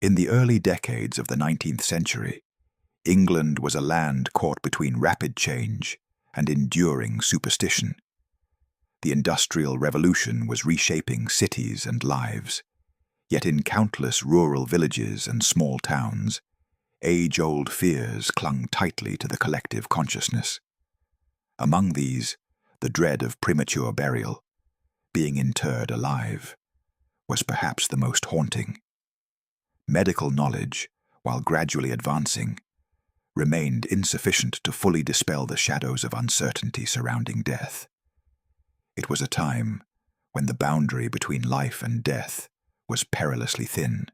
In the early decades of the 19th century, England was a land caught between rapid change and enduring superstition. The Industrial Revolution was reshaping cities and lives, yet in countless rural villages and small towns, age-old fears clung tightly to the collective consciousness. Among these, the dread of premature burial, being interred alive, was perhaps the most haunting. Medical knowledge, while gradually advancing, remained insufficient to fully dispel the shadows of uncertainty surrounding death. It was a time when the boundary between life and death was perilously thin,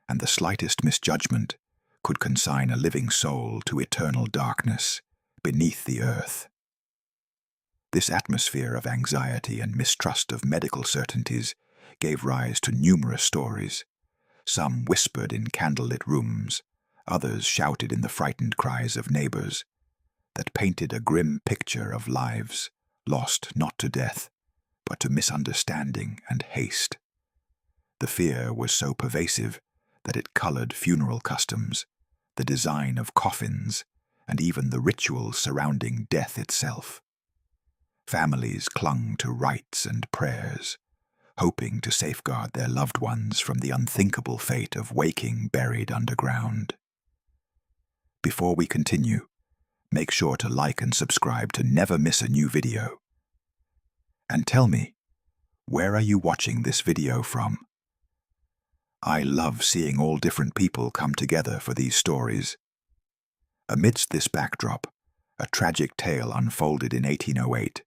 and the slightest misjudgment could consign a living soul to eternal darkness beneath the earth. This atmosphere of anxiety and mistrust of medical certainties gave rise to numerous stories, some whispered in candlelit rooms, others shouted in the frightened cries of neighbors, that painted a grim picture of lives lost not to death, but to misunderstanding and haste. The fear was so pervasive that it colored funeral customs, the design of coffins, and even the rituals surrounding death itself. Families clung to rites and prayers, hoping to safeguard their loved ones from the unthinkable fate of waking buried underground. Before we continue, make sure to like and subscribe to never miss a new video. And tell me, where are you watching this video from? I love seeing all different people come together for these stories. Amidst this backdrop, a tragic tale unfolded in 1808,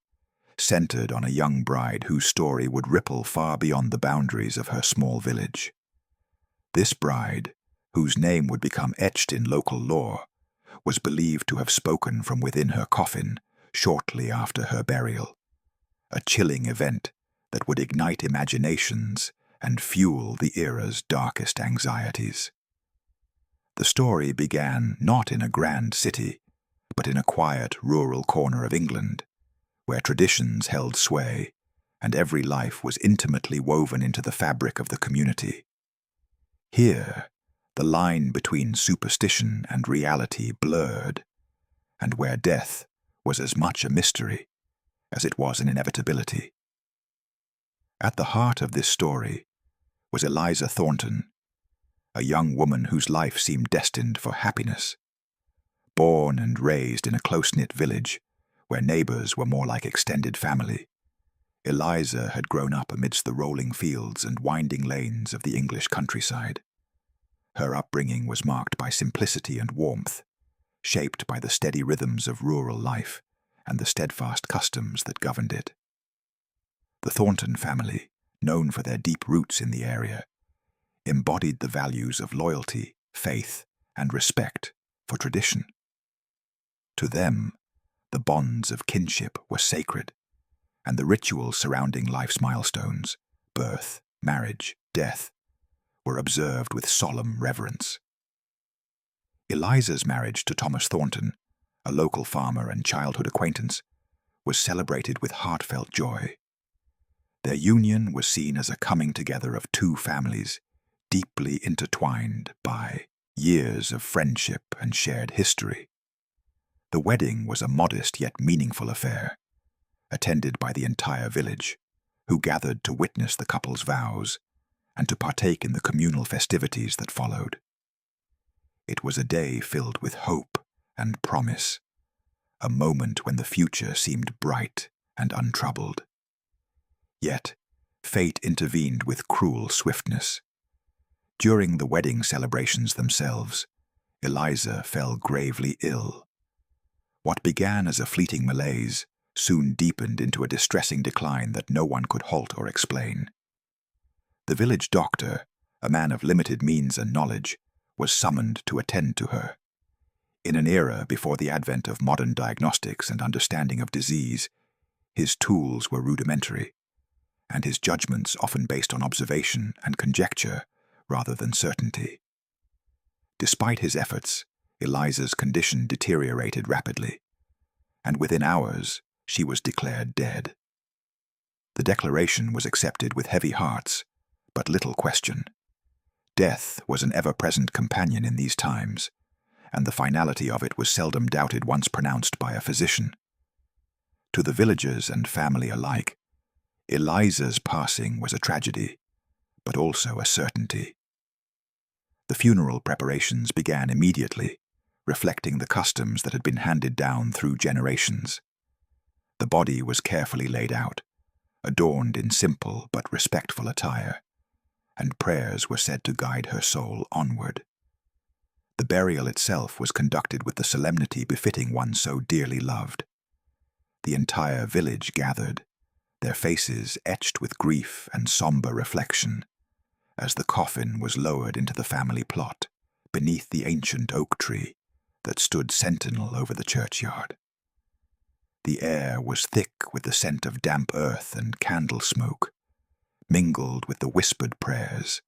centered on a young bride whose story would ripple far beyond the boundaries of her small village. This bride, whose name would become etched in local lore, was believed to have spoken from within her coffin shortly after her burial, a chilling event that would ignite imaginations and fuel the era's darkest anxieties. The story began not in a grand city, but in a quiet rural corner of England, where traditions held sway and every life was intimately woven into the fabric of the community. Here, the line between superstition and reality blurred, and where death was as much a mystery as it was an inevitability. At the heart of this story was Eliza Thornton, a young woman whose life seemed destined for happiness. Born and raised in a close-knit village where neighbors were more like extended family, Eliza had grown up amidst the rolling fields and winding lanes of the English countryside. Her upbringing was marked by simplicity and warmth, shaped by the steady rhythms of rural life and the steadfast customs that governed it. The Thornton family, known for their deep roots in the area, embodied the values of loyalty, faith, and respect for tradition. To them, the bonds of kinship were sacred, and the rituals surrounding life's milestones, birth, marriage, death, were observed with solemn reverence. Eliza's marriage to Thomas Thornton, a local farmer and childhood acquaintance, was celebrated with heartfelt joy. Their union was seen as a coming together of two families, deeply intertwined by years of friendship and shared history. The wedding was a modest yet meaningful affair, attended by the entire village, who gathered to witness the couple's vows and to partake in the communal festivities that followed. It was a day filled with hope and promise, a moment when the future seemed bright and untroubled. Yet, fate intervened with cruel swiftness. During the wedding celebrations themselves, Eliza fell gravely ill. What began as a fleeting malaise soon deepened into a distressing decline that no one could halt or explain. The village doctor, a man of limited means and knowledge, was summoned to attend to her. In an era before the advent of modern diagnostics and understanding of disease, his tools were rudimentary, and his judgments often based on observation and conjecture rather than certainty. Despite his efforts, Eliza's condition deteriorated rapidly, and within hours she was declared dead. The declaration was accepted with heavy hearts, but little question. Death was an ever-present companion in these times, and the finality of it was seldom doubted once pronounced by a physician. To the villagers and family alike, Eliza's passing was a tragedy, but also a certainty. The funeral preparations began immediately, reflecting the customs that had been handed down through generations. The body was carefully laid out, adorned in simple but respectful attire, and prayers were said to guide her soul onward. The burial itself was conducted with the solemnity befitting one so dearly loved. The entire village gathered, their faces etched with grief and somber reflection, as the coffin was lowered into the family plot beneath the ancient oak tree that stood sentinel over the churchyard. The air was thick with the scent of damp earth and candle smoke, mingled with the whispered prayers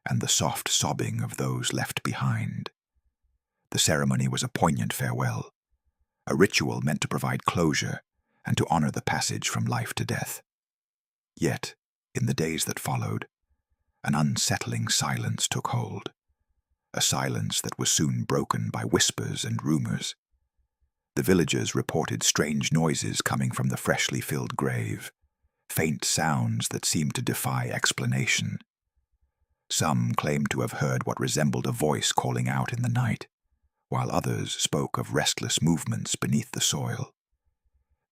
and the soft sobbing of those left behind. The ceremony was a poignant farewell, a ritual meant to provide closure and to honor the passage from life to death. Yet, in the days that followed, an unsettling silence took hold, a silence that was soon broken by whispers and rumors. The villagers reported strange noises coming from the freshly filled grave, faint sounds that seemed to defy explanation. Some claimed to have heard what resembled a voice calling out in the night, while others spoke of restless movements beneath the soil.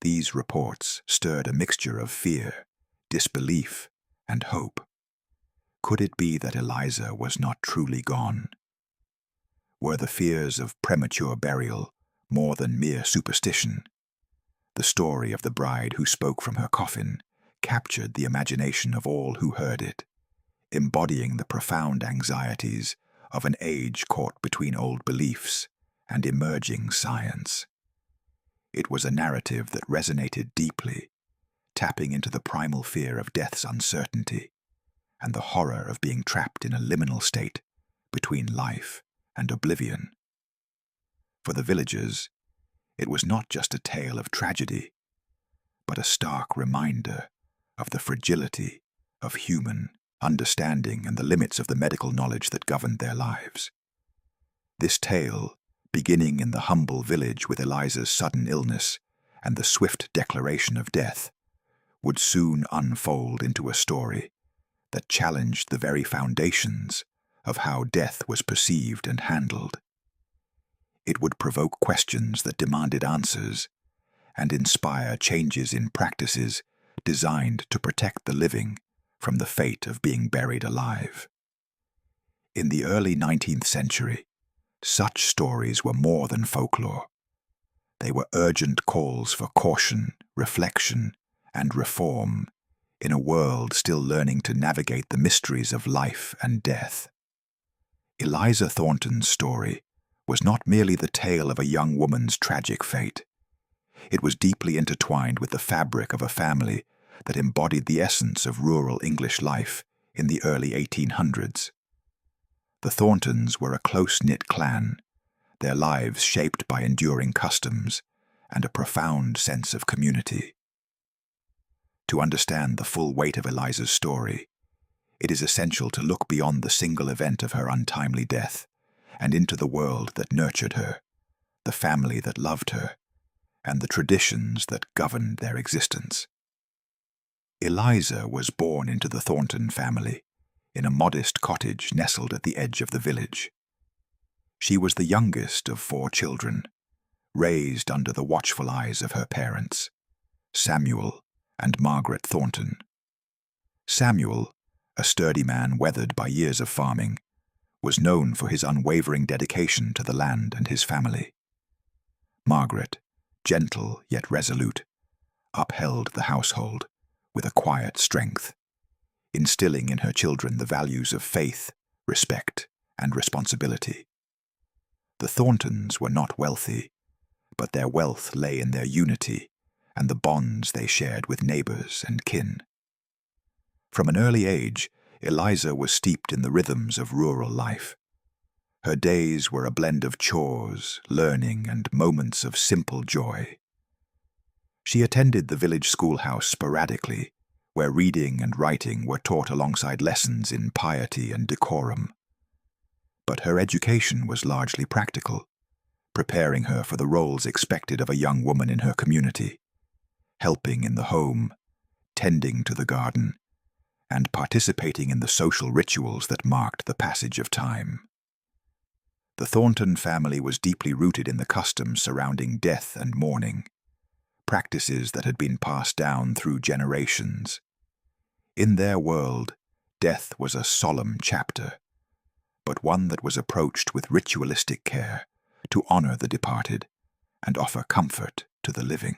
These reports stirred a mixture of fear, disbelief, and hope. Could it be that Eliza was not truly gone? Were the fears of premature burial more than mere superstition? The story of the bride who spoke from her coffin captured the imagination of all who heard it, embodying the profound anxieties of an age caught between old beliefs and emerging science. It was a narrative that resonated deeply, tapping into the primal fear of death's uncertainty and the horror of being trapped in a liminal state between life and oblivion. For the villagers, it was not just a tale of tragedy, but a stark reminder of the fragility of human understanding and the limits of the medical knowledge that governed their lives. This tale, beginning in the humble village with Eliza's sudden illness and the swift declaration of death, would soon unfold into a story that challenged the very foundations of how death was perceived and handled. It would provoke questions that demanded answers and inspire changes in practices designed to protect the living from the fate of being buried alive. In the early 19th century, such stories were more than folklore. They were urgent calls for caution, reflection, and reform in a world still learning to navigate the mysteries of life and death. Eliza Thornton's story was not merely the tale of a young woman's tragic fate. It was deeply intertwined with the fabric of a family that embodied the essence of rural English life in the early 1800s. The Thorntons were a close-knit clan, their lives shaped by enduring customs and a profound sense of community. To understand the full weight of Eliza's story, it is essential to look beyond the single event of her untimely death and into the world that nurtured her, the family that loved her, and the traditions that governed their existence. Eliza was born into the Thornton family in a modest cottage nestled at the edge of the village. She was the youngest of 4 children, raised under the watchful eyes of her parents, Samuel and Margaret Thornton. Samuel, a sturdy man weathered by years of farming, was known for his unwavering dedication to the land and his family. Margaret, gentle yet resolute, upheld the household with a quiet strength, instilling in her children the values of faith, respect, and responsibility. The Thorntons were not wealthy, but their wealth lay in their unity and the bonds they shared with neighbors and kin. From an early age, Eliza was steeped in the rhythms of rural life. Her days were a blend of chores, learning, and moments of simple joy. She attended the village schoolhouse sporadically, where reading and writing were taught alongside lessons in piety and decorum. But her education was largely practical, preparing her for the roles expected of a young woman in her community, helping in the home, tending to the garden, and participating in the social rituals that marked the passage of time. The Thornton family was deeply rooted in the customs surrounding death and mourning, practices that had been passed down through generations. In their world, death was a solemn chapter, but one that was approached with ritualistic care to honor the departed and offer comfort to the living.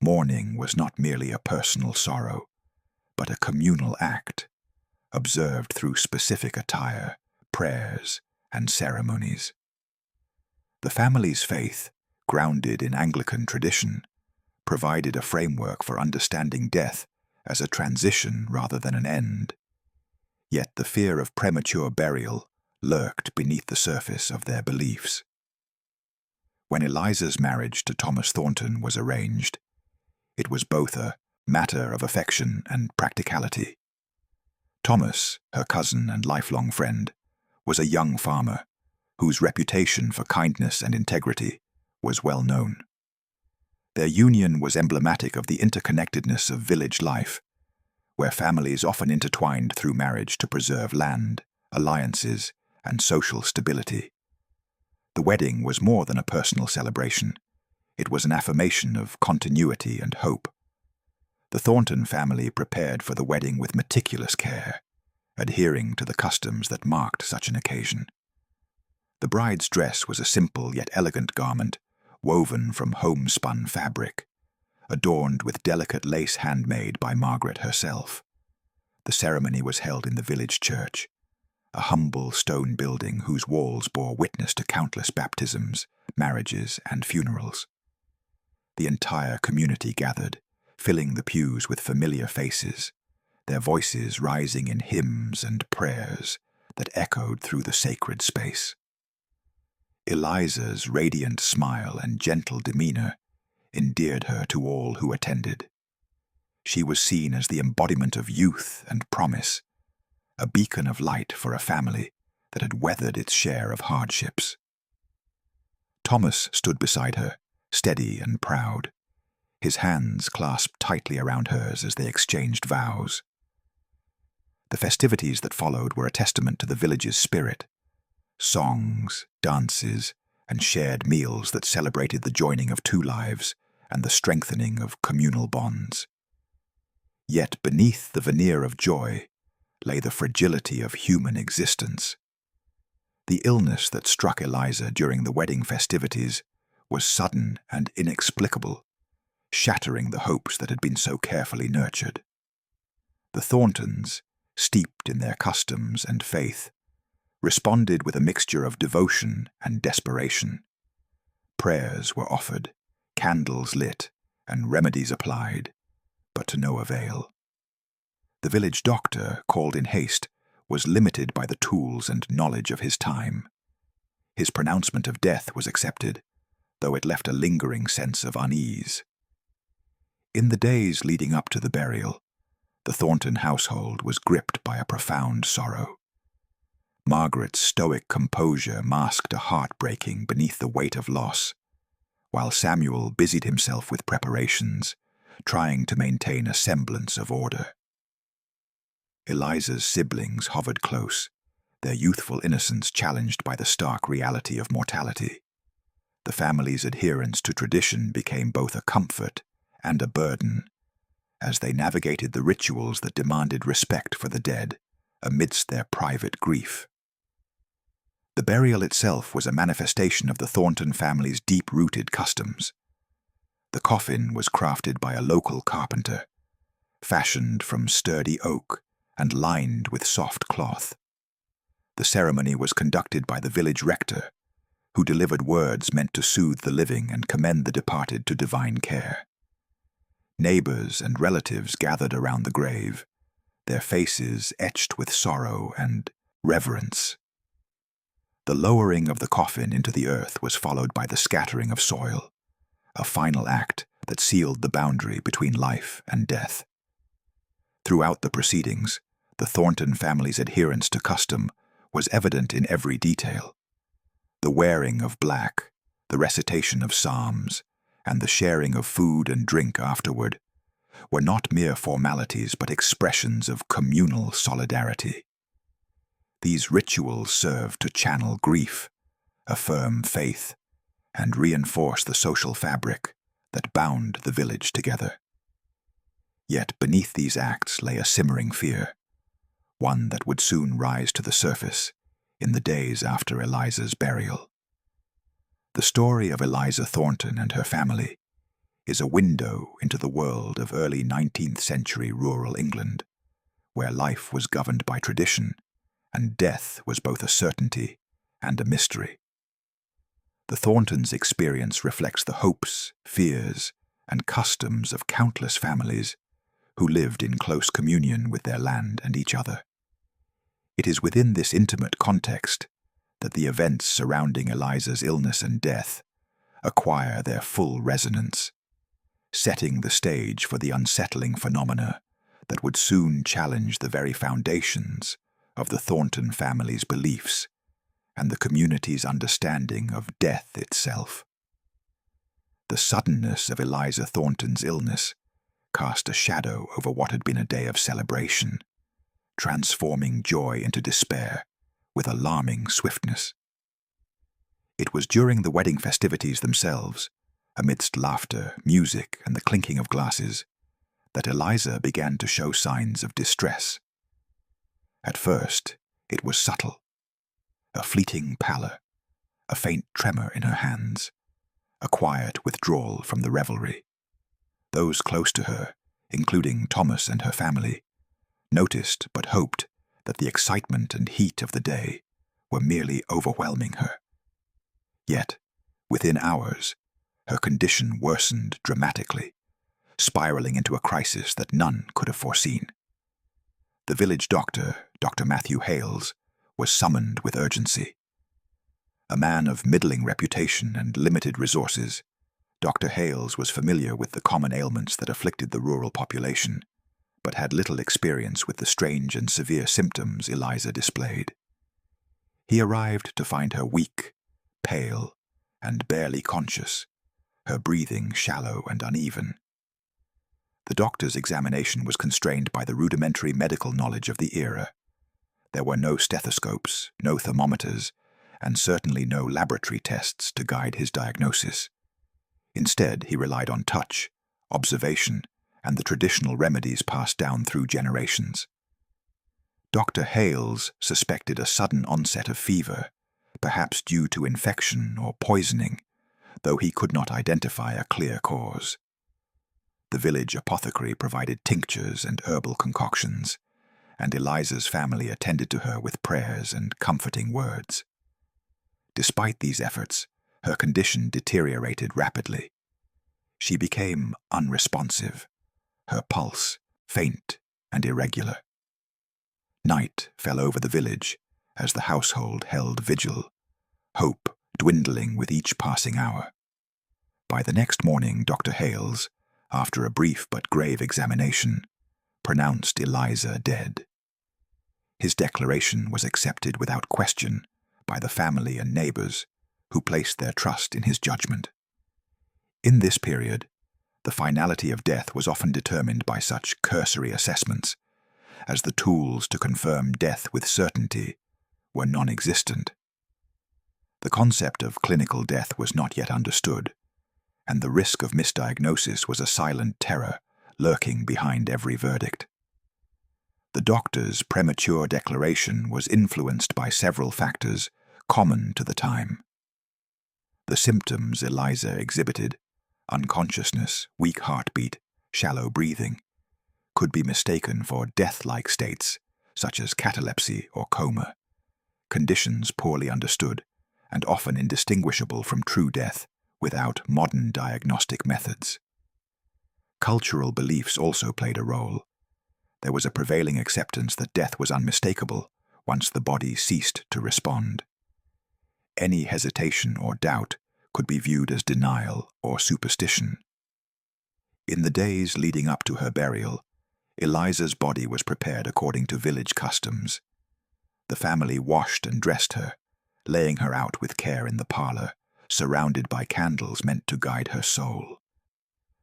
Mourning was not merely a personal sorrow, but a communal act, observed through specific attire, prayers, and ceremonies. The family's faith, grounded in Anglican tradition, provided a framework for understanding death as a transition rather than an end. Yet the fear of premature burial lurked beneath the surface of their beliefs. When Eliza's marriage to Thomas Thornton was arranged, it was both a matter of affection and practicality. Thomas, her cousin and lifelong friend, was a young farmer whose reputation for kindness and integrity was well known. Their union was emblematic of the interconnectedness of village life, where families often intertwined through marriage to preserve land, alliances, and social stability. The wedding was more than a personal celebration. It was an affirmation of continuity and hope. The Thornton family prepared for the wedding with meticulous care, adhering to the customs that marked such an occasion. The bride's dress was a simple yet elegant garment, woven from homespun fabric, adorned with delicate lace handmade by Margaret herself. The ceremony was held in the village church, a humble stone building whose walls bore witness to countless baptisms, marriages, and funerals. The entire community gathered, filling the pews with familiar faces, their voices rising in hymns and prayers that echoed through the sacred space. Eliza's radiant smile and gentle demeanor endeared her to all who attended. She was seen as the embodiment of youth and promise, a beacon of light for a family that had weathered its share of hardships. Thomas stood beside her, steady and proud, his hands clasped tightly around hers as they exchanged vows. The festivities that followed were a testament to the village's spirit. Songs, dances, and shared meals that celebrated the joining of two lives and the strengthening of communal bonds. Yet beneath the veneer of joy lay the fragility of human existence. The illness that struck Eliza during the wedding festivities was sudden and inexplicable, shattering the hopes that had been so carefully nurtured. The Thorntons, steeped in their customs and faith, responded with a mixture of devotion and desperation. Prayers were offered, candles lit, and remedies applied, but to no avail. The village doctor, called in haste, was limited by the tools and knowledge of his time. His pronouncement of death was accepted, though it left a lingering sense of unease. In the days leading up to the burial, the Thornton household was gripped by a profound sorrow. Margaret's stoic composure masked a heartbreaking beneath the weight of loss, while Samuel busied himself with preparations, trying to maintain a semblance of order. Eliza's siblings hovered close, their youthful innocence challenged by the stark reality of mortality. The family's adherence to tradition became both a comfort and a burden, as they navigated the rituals that demanded respect for the dead amidst their private grief. The burial itself was a manifestation of the Thornton family's deep-rooted customs. The coffin was crafted by a local carpenter, fashioned from sturdy oak and lined with soft cloth. The ceremony was conducted by the village rector, who delivered words meant to soothe the living and commend the departed to divine care. Neighbors and relatives gathered around the grave, their faces etched with sorrow and reverence. The lowering of the coffin into the earth was followed by the scattering of soil, a final act that sealed the boundary between life and death. Throughout the proceedings, the Thornton family's adherence to custom was evident in every detail. The wearing of black, the recitation of psalms, and the sharing of food and drink afterward were not mere formalities but expressions of communal solidarity. These rituals served to channel grief, affirm faith, and reinforce the social fabric that bound the village together. Yet beneath these acts lay a simmering fear, one that would soon rise to the surface in the days after Eliza's burial. The story of Eliza Thornton and her family is a window into the world of early 19th century rural England, where life was governed by tradition and death was both a certainty and a mystery. The Thorntons' experience reflects the hopes, fears, and customs of countless families who lived in close communion with their land and each other. It is within this intimate context that the events surrounding Eliza's illness and death acquire their full resonance, setting the stage for the unsettling phenomena that would soon challenge the very foundations of the Thornton family's beliefs and the community's understanding of death itself. The suddenness of Eliza Thornton's illness cast a shadow over what had been a day of celebration, transforming joy into despair with alarming swiftness. It was during the wedding festivities themselves, amidst laughter, music, and the clinking of glasses, that Eliza began to show signs of distress. At first, it was subtle, a fleeting pallor, a faint tremor in her hands, a quiet withdrawal from the revelry. Those close to her, including Thomas and her family, noticed but hoped that the excitement and heat of the day were merely overwhelming her. Yet, within hours, her condition worsened dramatically, spiraling into a crisis that none could have foreseen. The village doctor, Dr. Matthew Hales, was summoned with urgency. A man of middling reputation and limited resources, Dr. Hales was familiar with the common ailments that afflicted the rural population, but had little experience with the strange and severe symptoms Eliza displayed. He arrived to find her weak, pale, and barely conscious, her breathing shallow and uneven. The doctor's examination was constrained by the rudimentary medical knowledge of the era. There were no stethoscopes, no thermometers, and certainly no laboratory tests to guide his diagnosis. Instead, he relied on touch, observation, and the traditional remedies passed down through generations. Dr. Hales suspected a sudden onset of fever, perhaps due to infection or poisoning, though he could not identify a clear cause. The village apothecary provided tinctures and herbal concoctions, and Eliza's family attended to her with prayers and comforting words. Despite these efforts, her condition deteriorated rapidly. She became unresponsive, her pulse faint and irregular. Night fell over the village as the household held vigil, hope dwindling with each passing hour. By the next morning, Dr. Hales, after a brief but grave examination, pronounced Eliza dead. His declaration was accepted without question by the family and neighbors who placed their trust in his judgment. In this period, the finality of death was often determined by such cursory assessments, as the tools to confirm death with certainty were non-existent. The concept of clinical death was not yet understood, and the risk of misdiagnosis was a silent terror lurking behind every verdict. The doctor's premature declaration was influenced by several factors common to the time. The symptoms Eliza exhibited, unconsciousness, weak heartbeat, shallow breathing, could be mistaken for death-like states such as catalepsy or coma, conditions poorly understood and often indistinguishable from true death without modern diagnostic methods. Cultural beliefs also played a role. There was a prevailing acceptance that death was unmistakable once the body ceased to respond. Any hesitation or doubt could be viewed as denial or superstition. In the days leading up to her burial, Eliza's body was prepared according to village customs. The family washed and dressed her, laying her out with care in the parlor, surrounded by candles meant to guide her soul.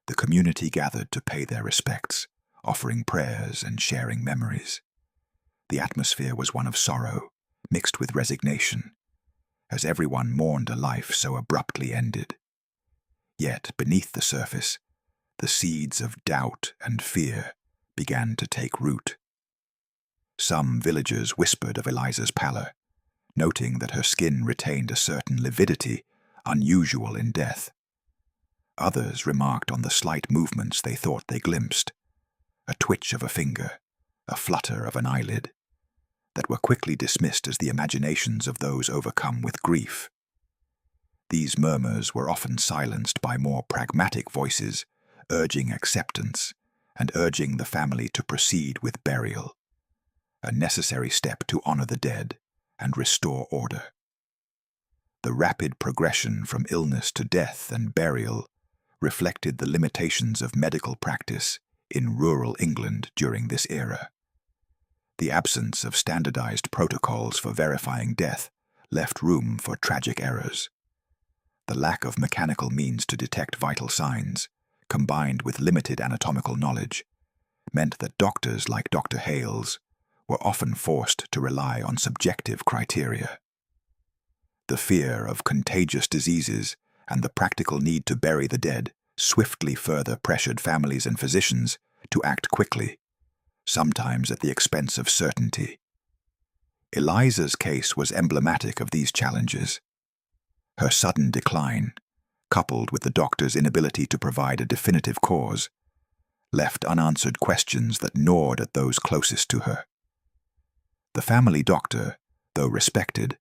The community gathered to pay their respects, offering prayers and sharing memories. The atmosphere was one of sorrow, mixed with resignation, as everyone mourned a life so abruptly ended. Yet, beneath the surface, the seeds of doubt and fear began to take root. Some villagers whispered of Eliza's pallor, noting that her skin retained a certain lividity unusual in death. Others remarked on the slight movements they thought they glimpsed, a twitch of a finger, a flutter of an eyelid, that were quickly dismissed as the imaginations of those overcome with grief. These murmurs were often silenced by more pragmatic voices, urging acceptance and urging the family to proceed with burial, a necessary step to honor the dead and restore order. The rapid progression from illness to death and burial reflected the limitations of medical practice in rural England during this era. The absence of standardized protocols for verifying death left room for tragic errors. The lack of mechanical means to detect vital signs, combined with limited anatomical knowledge, meant that doctors like Dr. Hales were often forced to rely on subjective criteria. The fear of contagious diseases and the practical need to bury the dead swiftly further pressured families and physicians to act quickly, sometimes at the expense of certainty. Eliza's case was emblematic of these challenges. Her sudden decline, coupled with the doctor's inability to provide a definitive cause, left unanswered questions that gnawed at those closest to her. The family doctor, though respected,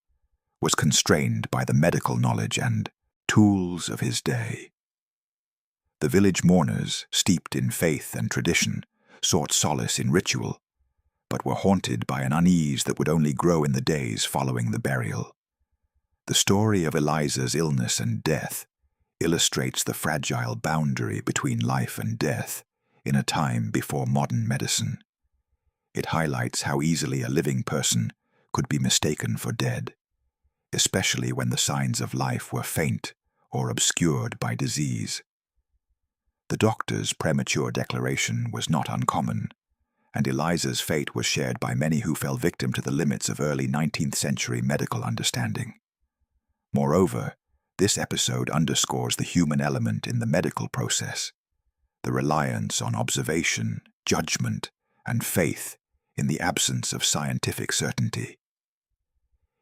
was constrained by the medical knowledge and tools of his day. The village mourners, steeped in faith and tradition, sought solace in ritual, but were haunted by an unease that would only grow in the days following the burial. The story of Eliza's illness and death illustrates the fragile boundary between life and death in a time before modern medicine. It highlights how easily a living person could be mistaken for dead, especially when the signs of life were faint or obscured by disease. The doctor's premature declaration was not uncommon, and Eliza's fate was shared by many who fell victim to the limits of early 19th century medical understanding. Moreover, this episode underscores the human element in the medical process, the reliance on observation, judgment, and faith in the absence of scientific certainty.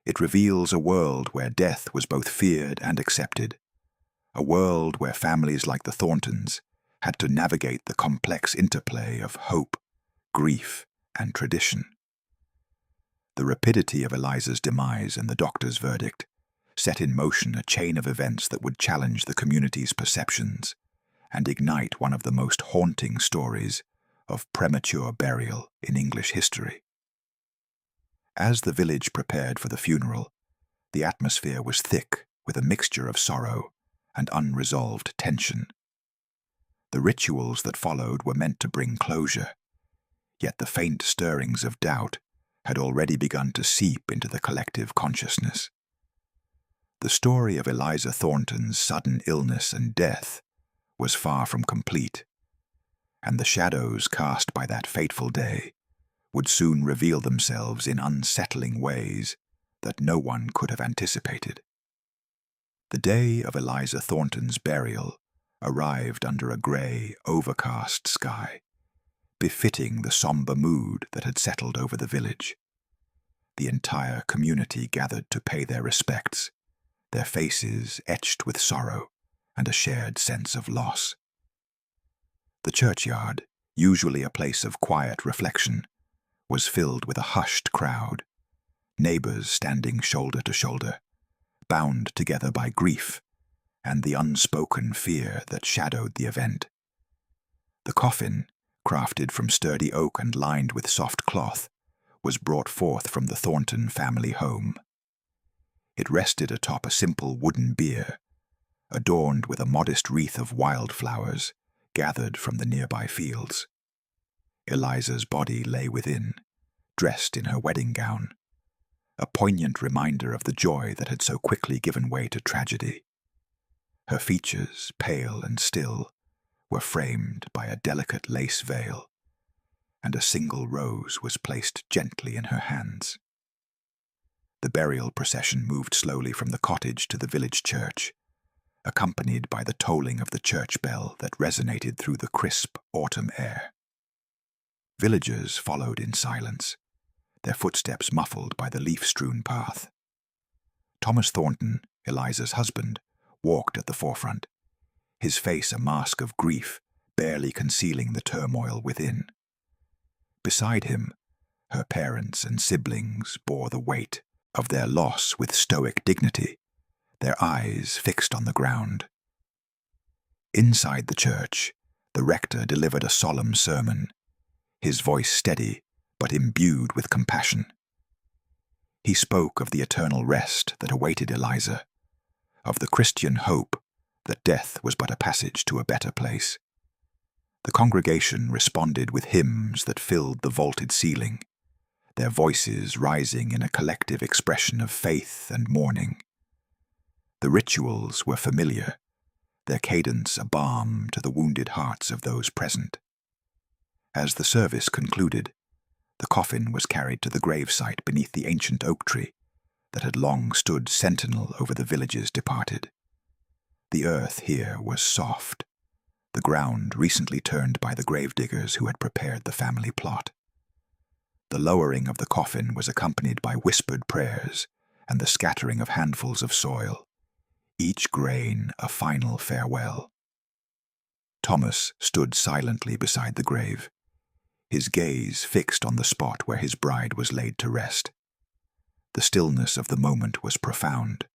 It reveals a world where death was both feared and accepted, a world where families like the Thorntons had to navigate the complex interplay of hope, grief, and tradition. The rapidity of Eliza's demise and the doctor's verdict set in motion a chain of events that would challenge the community's perceptions and ignite one of the most haunting stories of premature burial in English history. As the village prepared for the funeral, the atmosphere was thick with a mixture of sorrow and unresolved tension. The rituals that followed were meant to bring closure, yet the faint stirrings of doubt had already begun to seep into the collective consciousness. The story of Eliza Thornton's sudden illness and death was far from complete, and the shadows cast by that fateful day would soon reveal themselves in unsettling ways that no one could have anticipated. The day of Eliza Thornton's burial arrived under a grey, overcast sky, befitting the somber mood that had settled over the village. The entire community gathered to pay their respects, their faces etched with sorrow and a shared sense of loss. The churchyard, usually a place of quiet reflection, was filled with a hushed crowd, neighbors standing shoulder to shoulder, bound together by grief and the unspoken fear that shadowed the event. The coffin, crafted from sturdy oak and lined with soft cloth, was brought forth from the Thornton family home. It rested atop a simple wooden bier, adorned with a modest wreath of wildflowers gathered from the nearby fields. Eliza's body lay within, dressed in her wedding gown, a poignant reminder of the joy that had so quickly given way to tragedy. Her features, pale and still, were framed by a delicate lace veil, and a single rose was placed gently in her hands. The burial procession moved slowly from the cottage to the village church, accompanied by the tolling of the church bell that resonated through the crisp autumn air. Villagers followed in silence, their footsteps muffled by the leaf-strewn path. Thomas Thornton, Eliza's husband, walked at the forefront, his face a mask of grief barely concealing the turmoil within. Beside him, her parents and siblings bore the weight of their loss with stoic dignity, their eyes fixed on the ground. Inside the church, the rector delivered a solemn sermon, his voice steady but imbued with compassion. He spoke of the eternal rest that awaited Eliza, of the Christian hope that death was but a passage to a better place. The congregation responded with hymns that filled the vaulted ceiling, their voices rising in a collective expression of faith and mourning. The rituals were familiar, their cadence a balm to the wounded hearts of those present. As the service concluded, the coffin was carried to the gravesite beneath the ancient oak tree that had long stood sentinel over the village's departed. The earth here was soft, the ground recently turned by the gravediggers who had prepared the family plot. The lowering of the coffin was accompanied by whispered prayers and the scattering of handfuls of soil, each grain a final farewell. Thomas stood silently beside the grave, his gaze fixed on the spot where his bride was laid to rest. The stillness of the moment was profound,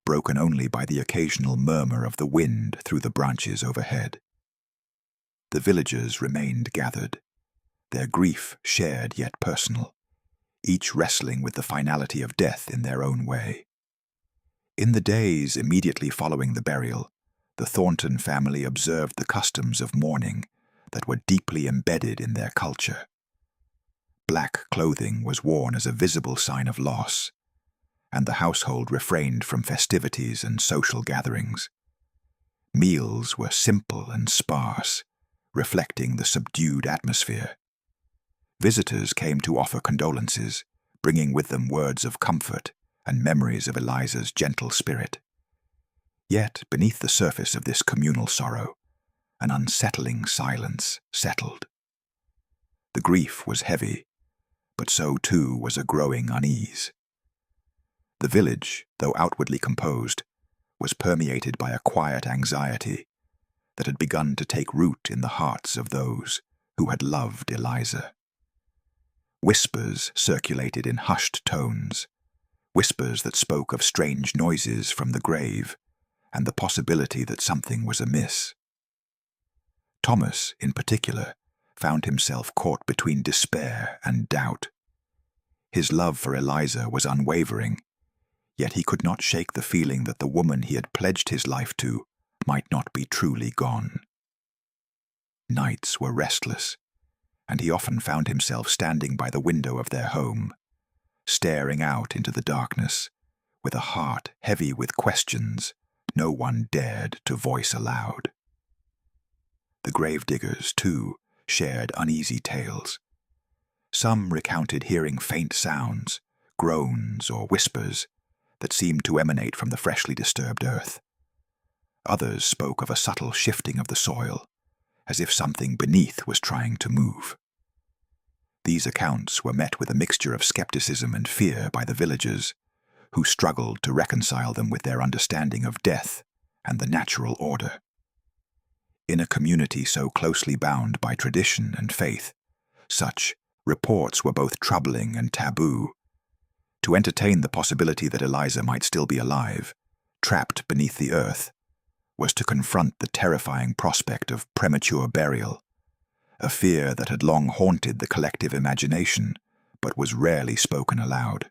broken only by the occasional murmur of the wind through the branches overhead. The villagers remained gathered, their grief shared yet personal, each wrestling with the finality of death in their own way. In the days immediately following the burial, the Thornton family observed the customs of mourning that were deeply embedded in their culture. Black clothing was worn as a visible sign of loss, and the household refrained from festivities and social gatherings. Meals were simple and sparse, reflecting the subdued atmosphere. Visitors came to offer condolences, bringing with them words of comfort and memories of Eliza's gentle spirit. Yet, beneath the surface of this communal sorrow, an unsettling silence settled. The grief was heavy, but so too was a growing unease. The village, though outwardly composed, was permeated by a quiet anxiety that had begun to take root in the hearts of those who had loved Eliza. Whispers circulated in hushed tones, whispers that spoke of strange noises from the grave and the possibility that something was amiss. Thomas, in particular, found himself caught between despair and doubt. His love for Eliza was unwavering, yet he could not shake the feeling that the woman he had pledged his life to might not be truly gone. Nights were restless, and he often found himself standing by the window of their home, staring out into the darkness, with a heart heavy with questions no one dared to voice aloud. The gravediggers, too, shared uneasy tales. Some recounted hearing faint sounds, groans or whispers, that seemed to emanate from the freshly disturbed earth. Others spoke of a subtle shifting of the soil, as if something beneath was trying to move. These accounts were met with a mixture of skepticism and fear by the villagers, who struggled to reconcile them with their understanding of death and the natural order. In a community so closely bound by tradition and faith, such reports were both troubling and taboo. To entertain the possibility that Eliza might still be alive, trapped beneath the earth, was to confront the terrifying prospect of premature burial, a fear that had long haunted the collective imagination, but was rarely spoken aloud.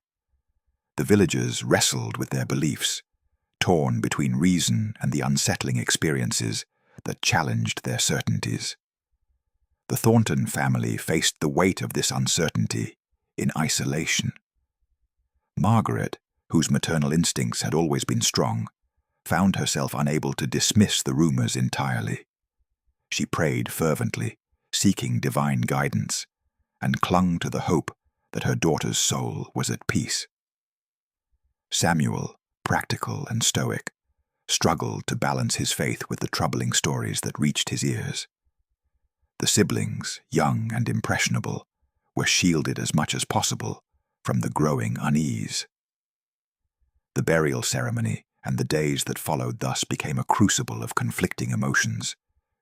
The villagers wrestled with their beliefs, torn between reason and the unsettling experiences that challenged their certainties. The Thornton family faced the weight of this uncertainty in isolation. Margaret, whose maternal instincts had always been strong, found herself unable to dismiss the rumors entirely. She prayed fervently, seeking divine guidance, and clung to the hope that her daughter's soul was at peace. Samuel, practical and stoic, struggled to balance his faith with the troubling stories that reached his ears. The siblings, young and impressionable, were shielded as much as possible from the growing unease. The burial ceremony and the days that followed thus became a crucible of conflicting emotions.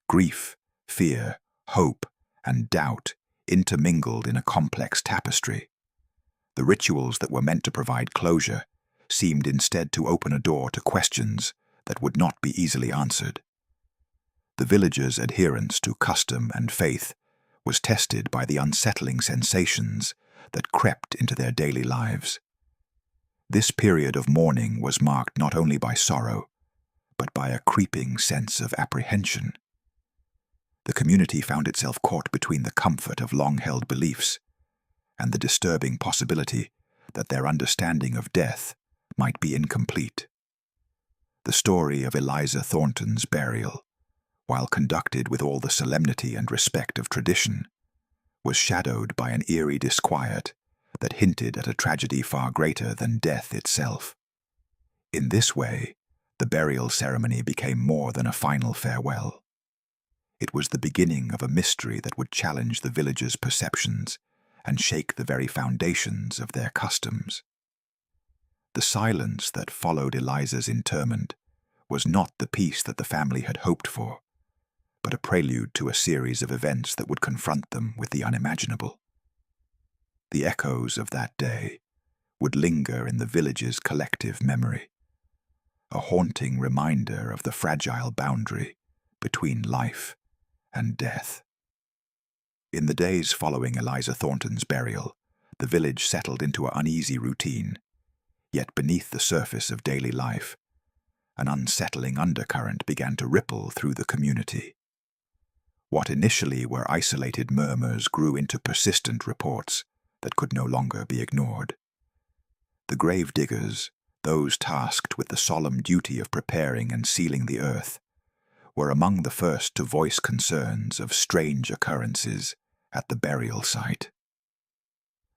Grief, fear, hope, and doubt intermingled in a complex tapestry. The rituals that were meant to provide closure seemed instead to open a door to questions that would not be easily answered. The villagers' adherence to custom and faith was tested by the unsettling sensations that crept into their daily lives. This period of mourning was marked not only by sorrow, but by a creeping sense of apprehension. The community found itself caught between the comfort of long-held beliefs and the disturbing possibility that their understanding of death might be incomplete. The story of Eliza Thornton's burial, while conducted with all the solemnity and respect of tradition, was shadowed by an eerie disquiet that hinted at a tragedy far greater than death itself. In this way, the burial ceremony became more than a final farewell. It was the beginning of a mystery that would challenge the villagers' perceptions and shake the very foundations of their customs. The silence that followed Eliza's interment was not the peace that the family had hoped for, but a prelude to a series of events that would confront them with the unimaginable. The echoes of that day would linger in the village's collective memory, a haunting reminder of the fragile boundary between life and death. In the days following Eliza Thornton's burial, the village settled into an uneasy routine, yet beneath the surface of daily life, an unsettling undercurrent began to ripple through the community. What initially were isolated murmurs grew into persistent reports that could no longer be ignored. The grave diggers, those tasked with the solemn duty of preparing and sealing the earth, were among the first to voice concerns of strange occurrences at the burial site.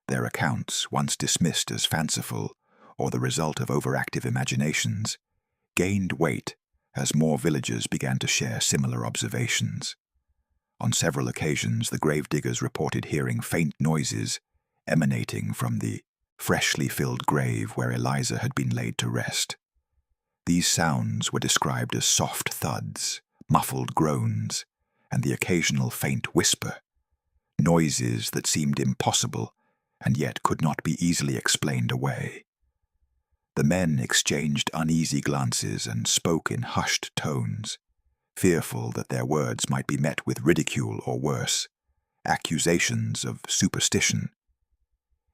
Their accounts, once dismissed as fanciful or the result of overactive imaginations, gained weight as more villagers began to share similar observations. On several occasions, the gravediggers reported hearing faint noises emanating from the freshly filled grave where Eliza had been laid to rest. These sounds were described as soft thuds, muffled groans, and the occasional faint whisper, noises that seemed impossible and yet could not be easily explained away. The men exchanged uneasy glances and spoke in hushed tones, fearful that their words might be met with ridicule or worse, accusations of superstition.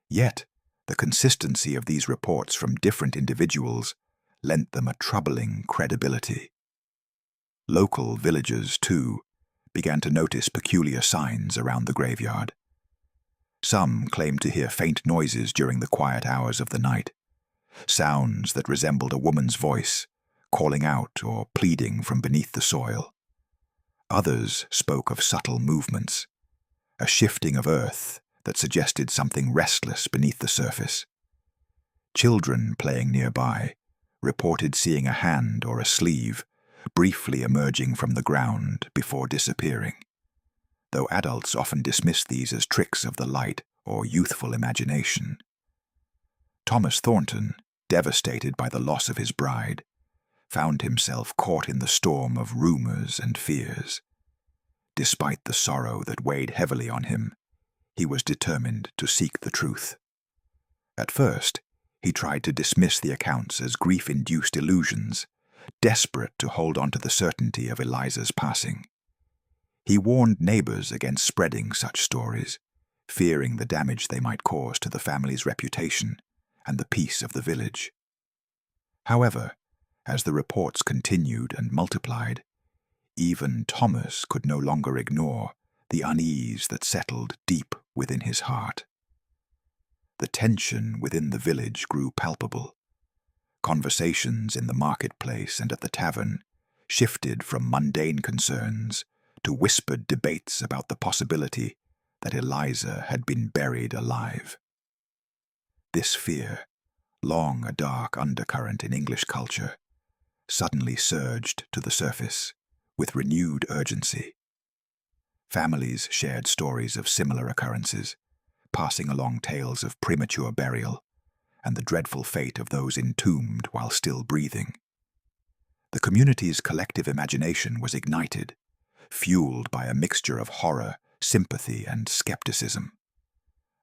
Yet, the consistency of these reports from different individuals lent them a troubling credibility. Local villagers, too, began to notice peculiar signs around the graveyard. Some claimed to hear faint noises during the quiet hours of the night, sounds that resembled a woman's voice, calling out or pleading from beneath the soil. Others spoke of subtle movements, a shifting of earth that suggested something restless beneath the surface. Children playing nearby reported seeing a hand or a sleeve briefly emerging from the ground before disappearing, though adults often dismissed these as tricks of the light or youthful imagination. Thomas Thornton, devastated by the loss of his bride, found himself caught in the storm of rumors and fears. Despite the sorrow that weighed heavily on him, he was determined to seek the truth. At first, he tried to dismiss the accounts as grief-induced illusions, desperate to hold on to the certainty of Eliza's passing. He warned neighbors against spreading such stories, fearing the damage they might cause to the family's reputation and the peace of the village. However, as the reports continued and multiplied, even Thomas could no longer ignore the unease that settled deep within his heart. The tension within the village grew palpable. Conversations in the marketplace and at the tavern shifted from mundane concerns to whispered debates about the possibility that Eliza had been buried alive. This fear, long a dark undercurrent in English culture, suddenly surged to the surface with renewed urgency. Families shared stories of similar occurrences, passing along tales of premature burial and the dreadful fate of those entombed while still breathing. The community's collective imagination was ignited, fueled by a mixture of horror, sympathy, and skepticism.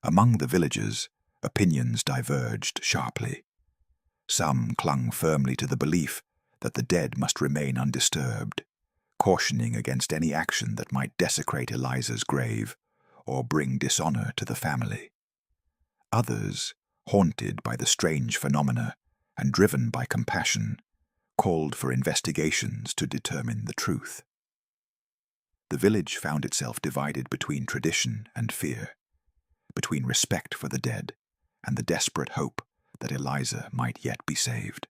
Among the villagers, opinions diverged sharply. Some clung firmly to the belief that the dead must remain undisturbed, cautioning against any action that might desecrate Eliza's grave or bring dishonor to the family. Others, haunted by the strange phenomena and driven by compassion, called for investigations to determine the truth. The village found itself divided between tradition and fear, between respect for the dead and the desperate hope that Eliza might yet be saved.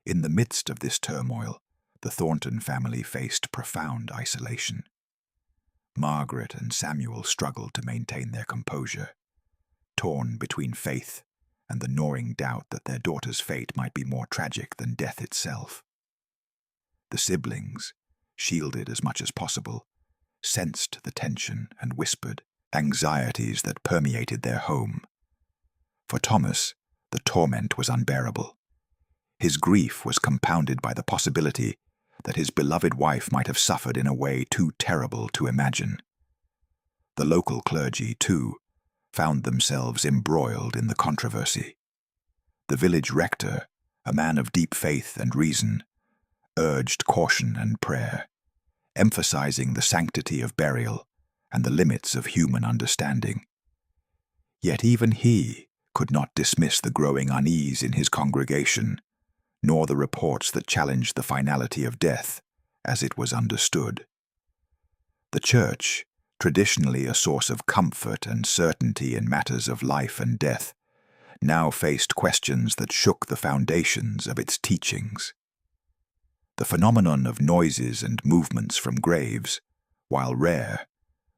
In the midst of this turmoil, the Thornton family faced profound isolation. Margaret and Samuel struggled to maintain their composure, torn between faith and the gnawing doubt that their daughter's fate might be more tragic than death itself. The siblings, shielded as much as possible, sensed the tension and whispered anxieties that permeated their home. For Thomas, the torment was unbearable. His grief was compounded by the possibility that his beloved wife might have suffered in a way too terrible to imagine. The local clergy, too, found themselves embroiled in the controversy. The village rector, a man of deep faith and reason, urged caution and prayer, emphasizing the sanctity of burial and the limits of human understanding. Yet even he could not dismiss the growing unease in his congregation, nor the reports that challenged the finality of death as it was understood. The church, traditionally a source of comfort and certainty in matters of life and death, now faced questions that shook the foundations of its teachings. The phenomenon of noises and movements from graves, while rare,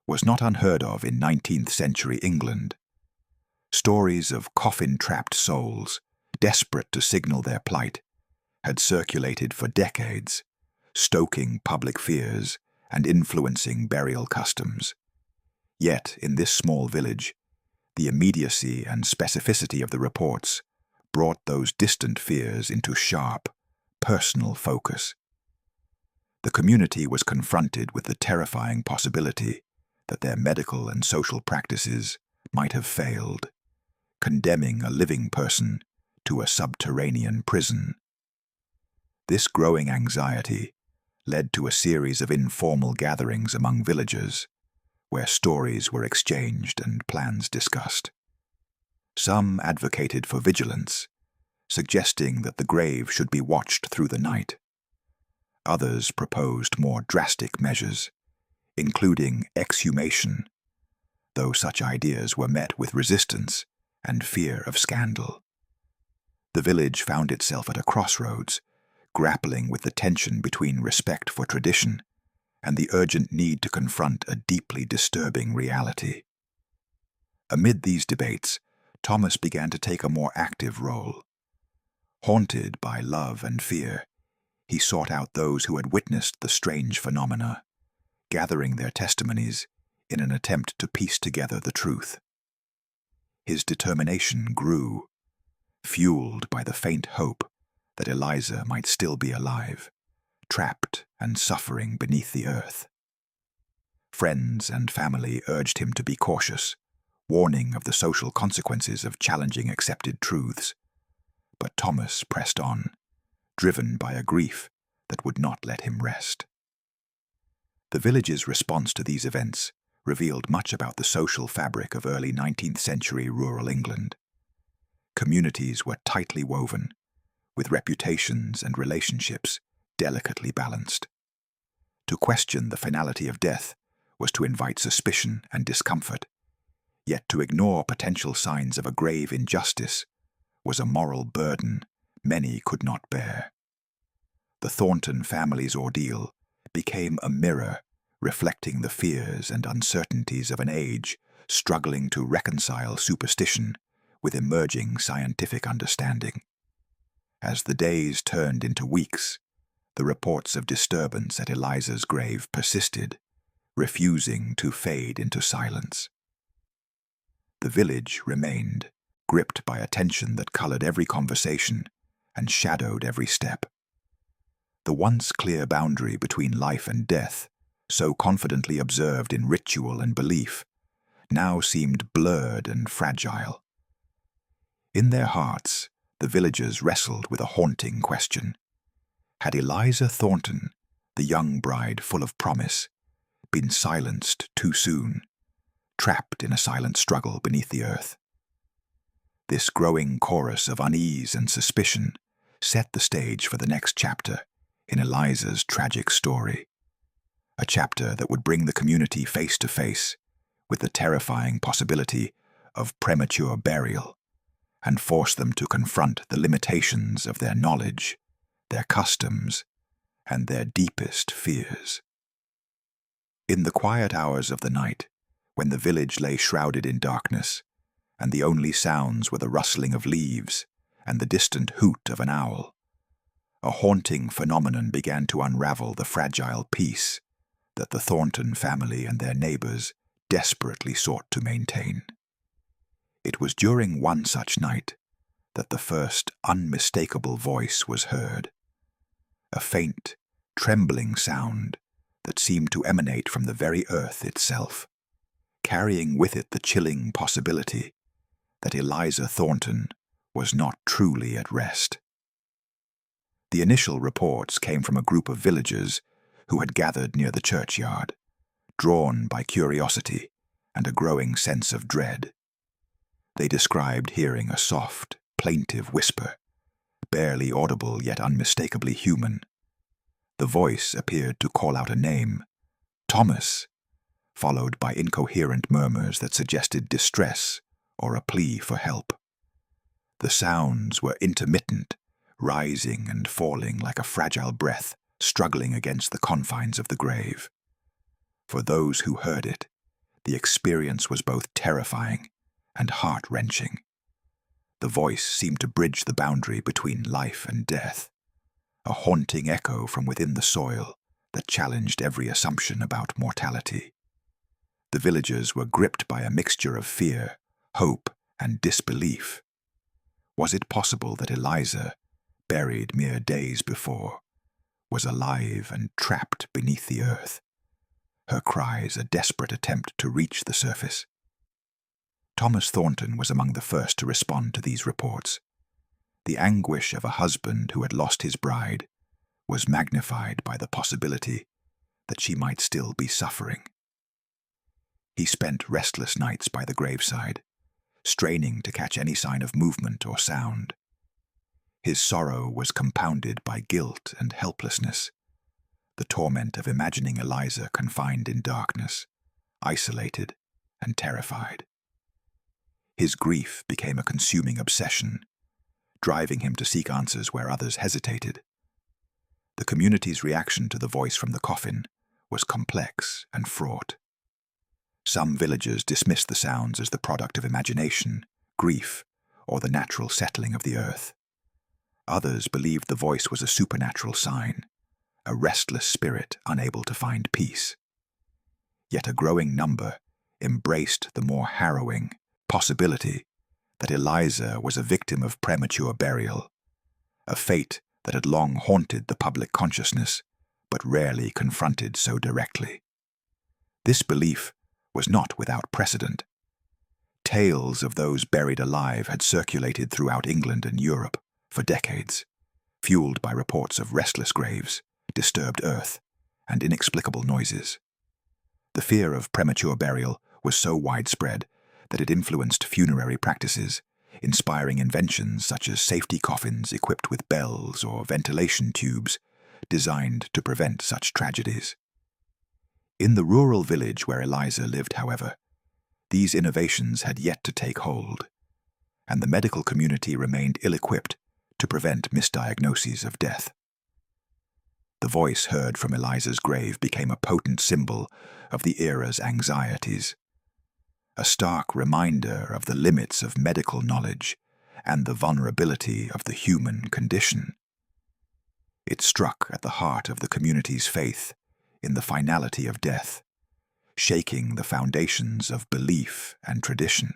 was not unheard of in 19th century England. Stories of coffin-trapped souls, desperate to signal their plight, had circulated for decades, stoking public fears and influencing burial customs. Yet, in this small village, the immediacy and specificity of the reports brought those distant fears into sharp, personal focus. The community was confronted with the terrifying possibility that their medical and social practices might have failed, condemning a living person to a subterranean prison. This growing anxiety led to a series of informal gatherings among villagers, where stories were exchanged and plans discussed. Some advocated for vigilance, suggesting that the grave should be watched through the night. Others proposed more drastic measures, including exhumation, though such ideas were met with resistance and fear of scandal. The village found itself at a crossroads, grappling with the tension between respect for tradition and the urgent need to confront a deeply disturbing reality. Amid these debates, Thomas began to take a more active role. Haunted by love and fear, he sought out those who had witnessed the strange phenomena, gathering their testimonies in an attempt to piece together the truth. His determination grew, fueled by the faint hope that Eliza might still be alive, trapped and suffering beneath the earth. Friends and family urged him to be cautious, warning of the social consequences of challenging accepted truths. But Thomas pressed on, driven by a grief that would not let him rest. The village's response to these events revealed much about the social fabric of early 19th century rural England. Communities were tightly woven, with reputations and relationships delicately balanced. To question the finality of death was to invite suspicion and discomfort, Yet to ignore potential signs of a grave injustice was a moral burden many could not bear. The Thornton family's ordeal became a mirror reflecting the fears and uncertainties of an age struggling to reconcile superstition with emerging scientific understanding. As the days turned into weeks, the reports of disturbance at Eliza's grave persisted, refusing to fade into silence. The village remained, gripped by a tension that colored every conversation and shadowed every step. The once clear boundary between life and death, so confidently observed in ritual and belief, now seemed blurred and fragile. In their hearts, the villagers wrestled with a haunting question. Had Eliza Thornton, the young bride full of promise, been silenced too soon, trapped in a silent struggle beneath the earth? This growing chorus of unease and suspicion set the stage for the next chapter in Eliza's tragic story, a chapter that would bring the community face to face with the terrifying possibility of premature burial and force them to confront the limitations of their knowledge, their customs, and their deepest fears. In the quiet hours of the night, when the village lay shrouded in darkness, and the only sounds were the rustling of leaves and the distant hoot of an owl, a haunting phenomenon began to unravel the fragile peace that the Thornton family and their neighbors desperately sought to maintain. It was during one such night that the first unmistakable voice was heard, a faint, trembling sound that seemed to emanate from the very earth itself, carrying with it the chilling possibility that Eliza Thornton was not truly at rest. The initial reports came from a group of villagers who had gathered near the churchyard, drawn by curiosity and a growing sense of dread. They described hearing a soft, plaintive whisper, barely audible yet unmistakably human. The voice appeared to call out a name, Thomas, followed by incoherent murmurs that suggested distress or a plea for help. The sounds were intermittent, rising and falling like a fragile breath struggling against the confines of the grave. For those who heard it, the experience was both terrifying and heart-wrenching. The voice seemed to bridge the boundary between life and death, a haunting echo from within the soil that challenged every assumption about mortality. The villagers were gripped by a mixture of fear, hope, and disbelief. Was it possible that Eliza, buried mere days before, was alive and trapped beneath the earth, her cries a desperate attempt to reach the surface? Thomas Thornton was among the first to respond to these reports. The anguish of a husband who had lost his bride was magnified by the possibility that she might still be suffering. He spent restless nights by the graveside, straining to catch any sign of movement or sound. His sorrow was compounded by guilt and helplessness, the torment of imagining Eliza confined in darkness, isolated and terrified. His grief became a consuming obsession, driving him to seek answers where others hesitated. The community's reaction to the voice from the coffin was complex and fraught. Some villagers dismissed the sounds as the product of imagination, grief, or the natural settling of the earth. Others believed the voice was a supernatural sign, a restless spirit unable to find peace. Yet a growing number embraced the more harrowing possibility that Eliza was a victim of premature burial, a fate that had long haunted the public consciousness, but rarely confronted so directly. This belief was not without precedent. Tales of those buried alive had circulated throughout England and Europe for decades, fueled by reports of restless graves, disturbed earth, and inexplicable noises. The fear of premature burial was so widespread that it influenced funerary practices, inspiring inventions such as safety coffins equipped with bells or ventilation tubes designed to prevent such tragedies. In the rural village where Eliza lived, however, These innovations had yet to take hold, and the medical community remained ill-equipped to prevent misdiagnoses of death. The voice heard from Eliza's grave became a potent symbol of the era's anxieties, a stark reminder of the limits of medical knowledge and the vulnerability of the human condition. It struck at the heart of the community's faith in the finality of death, shaking the foundations of belief and tradition.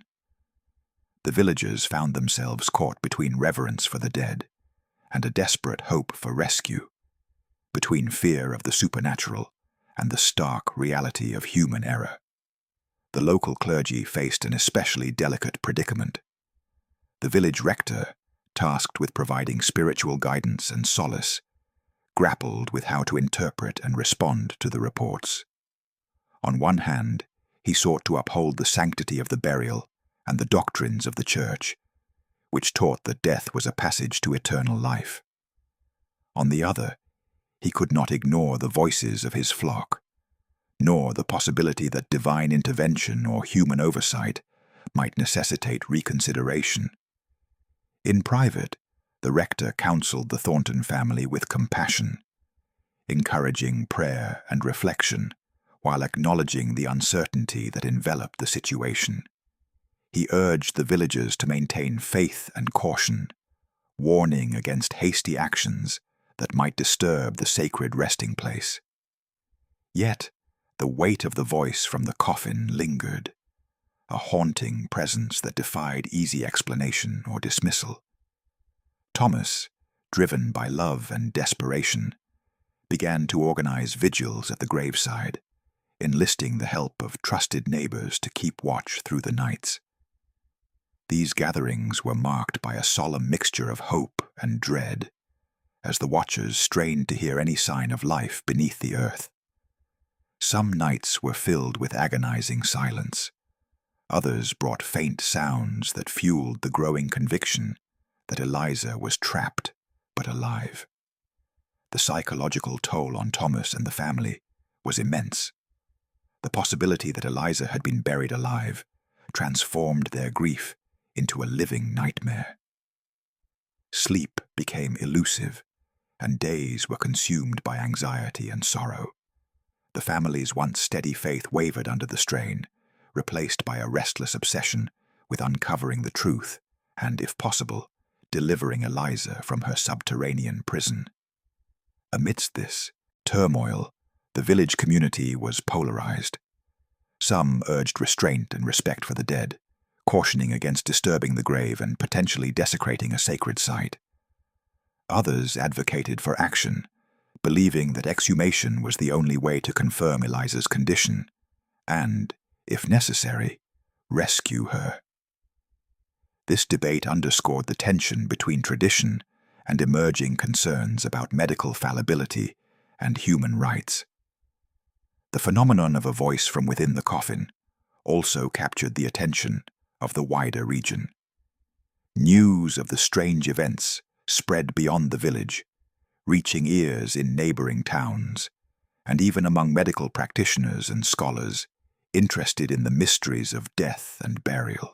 The villagers found themselves caught between reverence for the dead and a desperate hope for rescue, between fear of the supernatural and the stark reality of human error. The local clergy faced an especially delicate predicament. The village rector, tasked with providing spiritual guidance and solace, grappled with how to interpret and respond to the reports. On one hand, he sought to uphold the sanctity of the burial and the doctrines of the Church, which taught that death was a passage to eternal life. On the other, he could not ignore the voices of his flock, nor the possibility that divine intervention or human oversight might necessitate reconsideration. In private, the rector counseled the Thornton family with compassion, encouraging prayer and reflection while acknowledging the uncertainty that enveloped the situation. He urged the villagers to maintain faith and caution, warning against hasty actions that might disturb the sacred resting place. Yet, the weight of the voice from the coffin lingered, a haunting presence that defied easy explanation or dismissal. Thomas, driven by love and desperation, began to organize vigils at the graveside, enlisting the help of trusted neighbors to keep watch through the nights. These gatherings were marked by a solemn mixture of hope and dread, as the watchers strained to hear any sign of life beneath the earth. Some nights were filled with agonizing silence. Others brought faint sounds that fueled the growing conviction that Eliza was trapped but alive. The psychological toll on Thomas and the family was immense. The possibility that Eliza had been buried alive transformed their grief into a living nightmare. Sleep became elusive, and days were consumed by anxiety and sorrow. The family's once steady faith wavered under the strain, replaced by a restless obsession with uncovering the truth and, if possible, delivering Eliza from her subterranean prison. Amidst this turmoil, the village community was polarized. Some urged restraint and respect for the dead, cautioning against disturbing the grave and potentially desecrating a sacred site. Others advocated for action, believing that exhumation was the only way to confirm Eliza's condition and, if necessary, rescue her. This debate underscored the tension between tradition and emerging concerns about medical fallibility and human rights. The phenomenon of a voice from within the coffin also captured the attention of the wider region. News of the strange events spread beyond the village, reaching ears in neighboring towns, and even among medical practitioners and scholars interested in the mysteries of death and burial.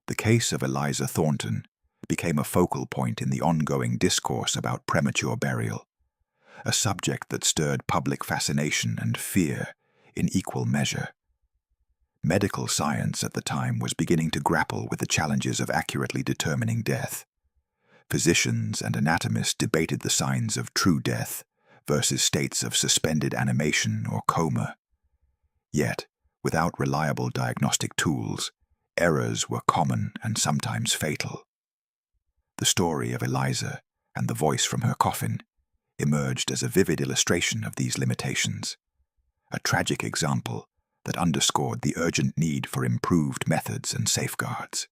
The case of Eliza Thornton became a focal point in the ongoing discourse about premature burial, a subject that stirred public fascination and fear in equal measure. Medical science at the time was beginning to grapple with the challenges of accurately determining death. Physicians and anatomists debated the signs of true death versus states of suspended animation or coma. Yet, without reliable diagnostic tools, errors were common and sometimes fatal. The story of Eliza and the voice from her coffin emerged as a vivid illustration of these limitations, a tragic example that underscored the urgent need for improved methods and safeguards.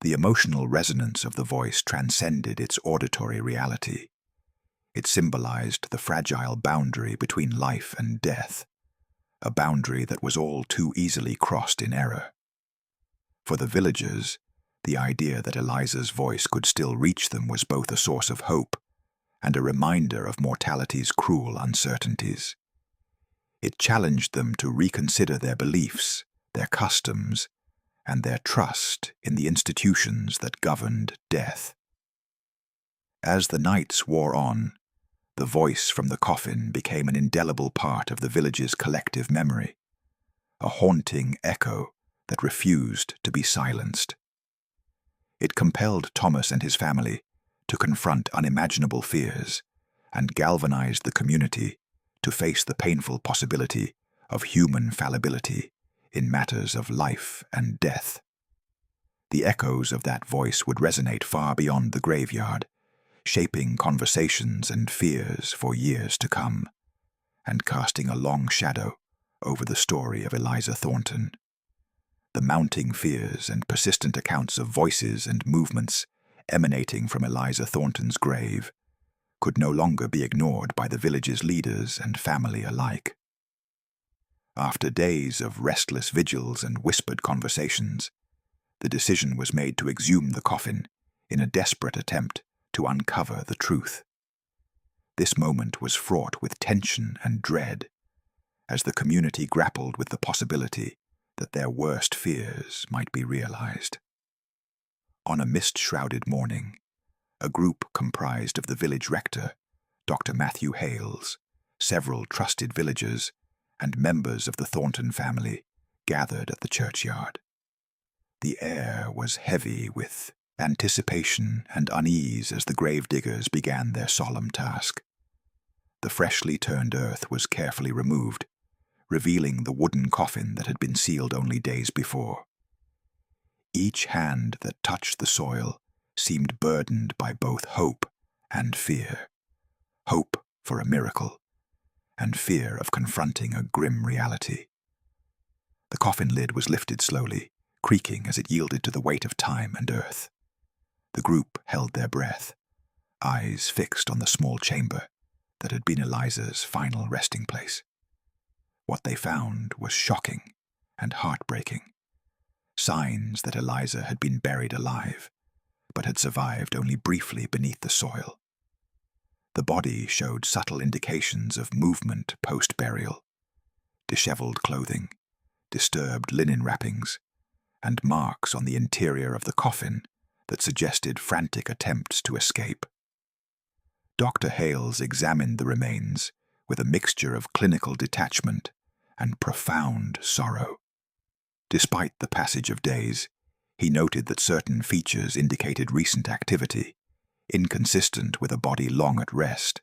The emotional resonance of the voice transcended its auditory reality. It symbolized the fragile boundary between life and death, a boundary that was all too easily crossed in error. For the villagers, the idea that Eliza's voice could still reach them was both a source of hope and a reminder of mortality's cruel uncertainties. It challenged them to reconsider their beliefs their customs, and their trust in the institutions that governed death. As the nights wore on, the voice from the coffin became an indelible part of the village's collective memory, a haunting echo that refused to be silenced. It compelled Thomas and his family to confront unimaginable fears and galvanized the community to face the painful possibility of human fallibility in matters of life and death. The echoes of that voice would resonate far beyond the graveyard, shaping conversations and fears for years to come, and casting a long shadow over the story of Eliza Thornton. The mounting fears and persistent accounts of voices and movements emanating from Eliza Thornton's grave could no longer be ignored by the village's leaders and family alike. After days of restless vigils and whispered conversations, the decision was made to exhume the coffin in a desperate attempt to uncover the truth. This moment was fraught with tension and dread, as the community grappled with the possibility that their worst fears might be realized. On a mist-shrouded morning, a group comprised of the village rector, Dr. Matthew Hales, several trusted villagers, and members of the Thornton family gathered at the churchyard. The air was heavy with anticipation and unease as the gravediggers began their solemn task. The freshly turned earth was carefully removed, revealing the wooden coffin that had been sealed only days before. Each hand that touched the soil seemed burdened by both hope and fear. Hope for a miracle, and fear of confronting a grim reality. The coffin lid was lifted slowly, creaking as it yielded to the weight of time and earth. The group held their breath, eyes fixed on the small chamber that had been Eliza's final resting place. What they found was shocking and heartbreaking. Signs that Eliza had been buried alive, but had survived only briefly beneath the soil. The body showed subtle indications of movement post-burial: disheveled clothing, disturbed linen wrappings, and marks on the interior of the coffin that suggested frantic attempts to escape. Dr. Hales examined the remains with a mixture of clinical detachment and profound sorrow. Despite the passage of days, he noted that certain features indicated recent activity, inconsistent with a body long at rest.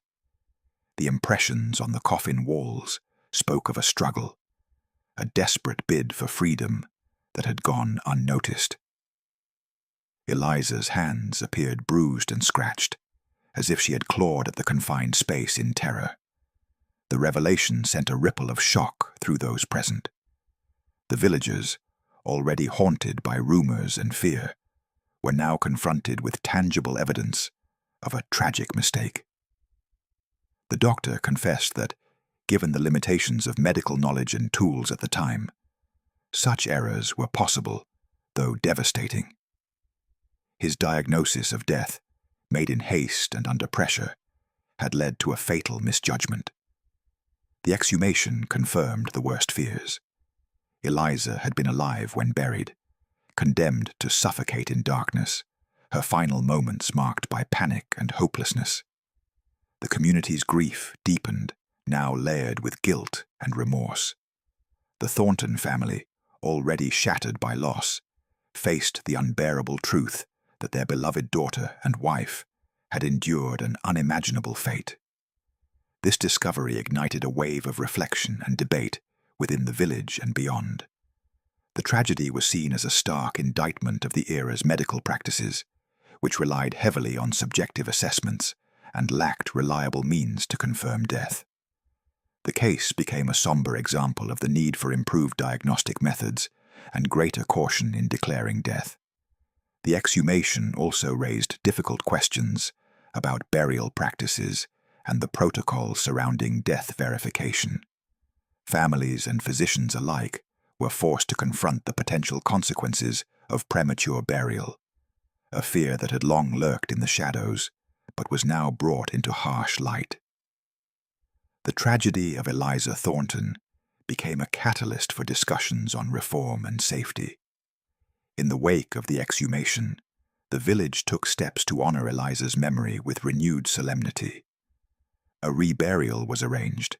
The impressions on the coffin walls spoke of a struggle, a desperate bid for freedom that had gone unnoticed. Eliza's hands appeared bruised and scratched, as if she had clawed at the confined space in terror. The revelation sent a ripple of shock through those present. The villagers, already haunted by rumors and fear, were now confronted with tangible evidence of a tragic mistake. The doctor confessed that, given the limitations of medical knowledge and tools at the time, such errors were possible, though devastating. His diagnosis of death, made in haste and under pressure, had led to a fatal misjudgment. The exhumation confirmed the worst fears. Eliza had been alive when buried, condemned to suffocate in darkness, her final moments marked by panic and hopelessness. The community's grief deepened, now layered with guilt and remorse. The Thornton family, already shattered by loss, faced the unbearable truth that their beloved daughter and wife had endured an unimaginable fate. This discovery ignited a wave of reflection and debate within the village and beyond. The tragedy was seen as a stark indictment of the era's medical practices, which relied heavily on subjective assessments and lacked reliable means to confirm death. The case became a somber example of the need for improved diagnostic methods and greater caution in declaring death. The exhumation also raised difficult questions about burial practices and the protocols surrounding death verification. Families and physicians alike were forced to confront the potential consequences of premature burial, a fear that had long lurked in the shadows but was now brought into harsh light. The tragedy of Eliza Thornton became a catalyst for discussions on reform and safety. In the wake of the exhumation, the village took steps to honor Eliza's memory with renewed solemnity. A reburial was arranged,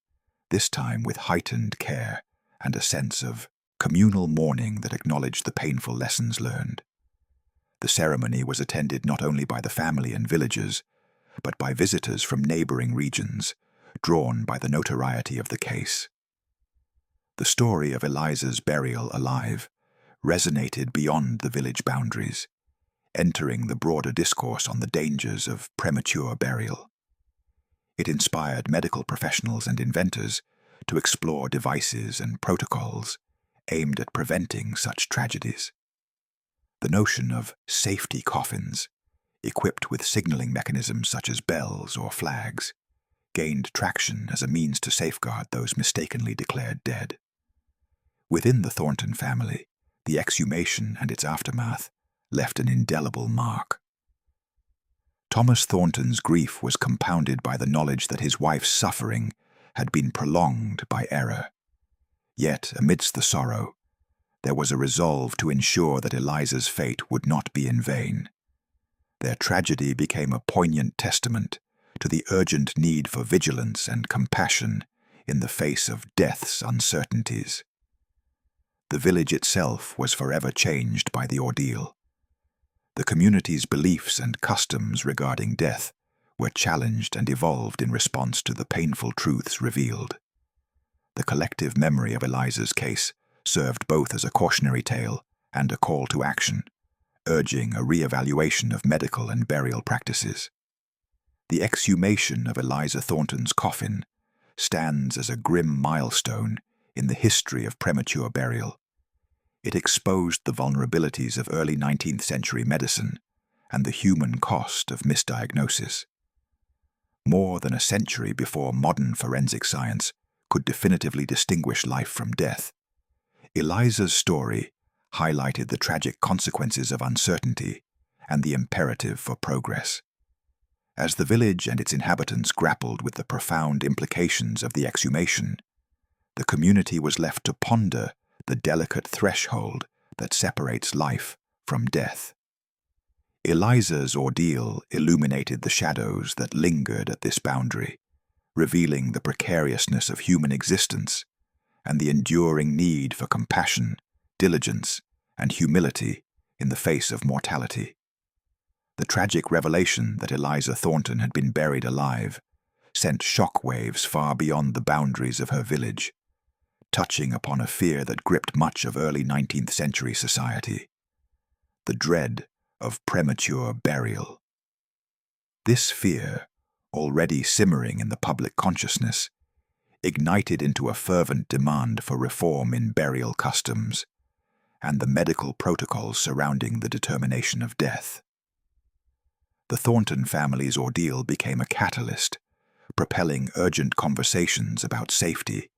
this time with heightened care and a sense of communal mourning that acknowledged the painful lessons learned. The ceremony was attended not only by the family and villagers, but by visitors from neighboring regions, drawn by the notoriety of the case. The story of Eliza's burial alive resonated beyond the village boundaries, entering the broader discourse on the dangers of premature burial. It inspired medical professionals and inventors to explore devices and protocols aimed at preventing such tragedies. The notion of safety coffins, equipped with signaling mechanisms such as bells or flags, gained traction as a means to safeguard those mistakenly declared dead. Within the Thornton family, the exhumation and its aftermath left an indelible mark. Thomas Thornton's grief was compounded by the knowledge that his wife's suffering had been prolonged by error. Yet, amidst the sorrow, there was a resolve to ensure that Eliza's fate would not be in vain. Their tragedy became a poignant testament to the urgent need for vigilance and compassion in the face of death's uncertainties. The village itself was forever changed by the ordeal. The community's beliefs and customs regarding death were challenged and evolved in response to the painful truths revealed. The collective memory of Eliza's case served both as a cautionary tale and a call to action, urging a re-evaluation of medical and burial practices. The exhumation of Eliza Thornton's coffin stands as a grim milestone in the history of premature burial. It exposed the vulnerabilities of early 19th century medicine and the human cost of misdiagnosis. More than a century before modern forensic science could definitively distinguish life from death, Eliza's story highlighted the tragic consequences of uncertainty and the imperative for progress. As the village and its inhabitants grappled with the profound implications of the exhumation, the community was left to ponder the delicate threshold that separates life from death. Eliza's ordeal illuminated the shadows that lingered at this boundary, revealing the precariousness of human existence and the enduring need for compassion, diligence, and humility in the face of mortality. The tragic revelation that Eliza Thornton had been buried alive sent shockwaves far beyond the boundaries of her village, touching upon a fear that gripped much of early 19th century society: the dread of premature burial. This fear, already simmering in the public consciousness, ignited into a fervent demand for reform in burial customs and the medical protocols surrounding the determination of death. The Thornton family's ordeal became a catalyst, propelling urgent conversations about safety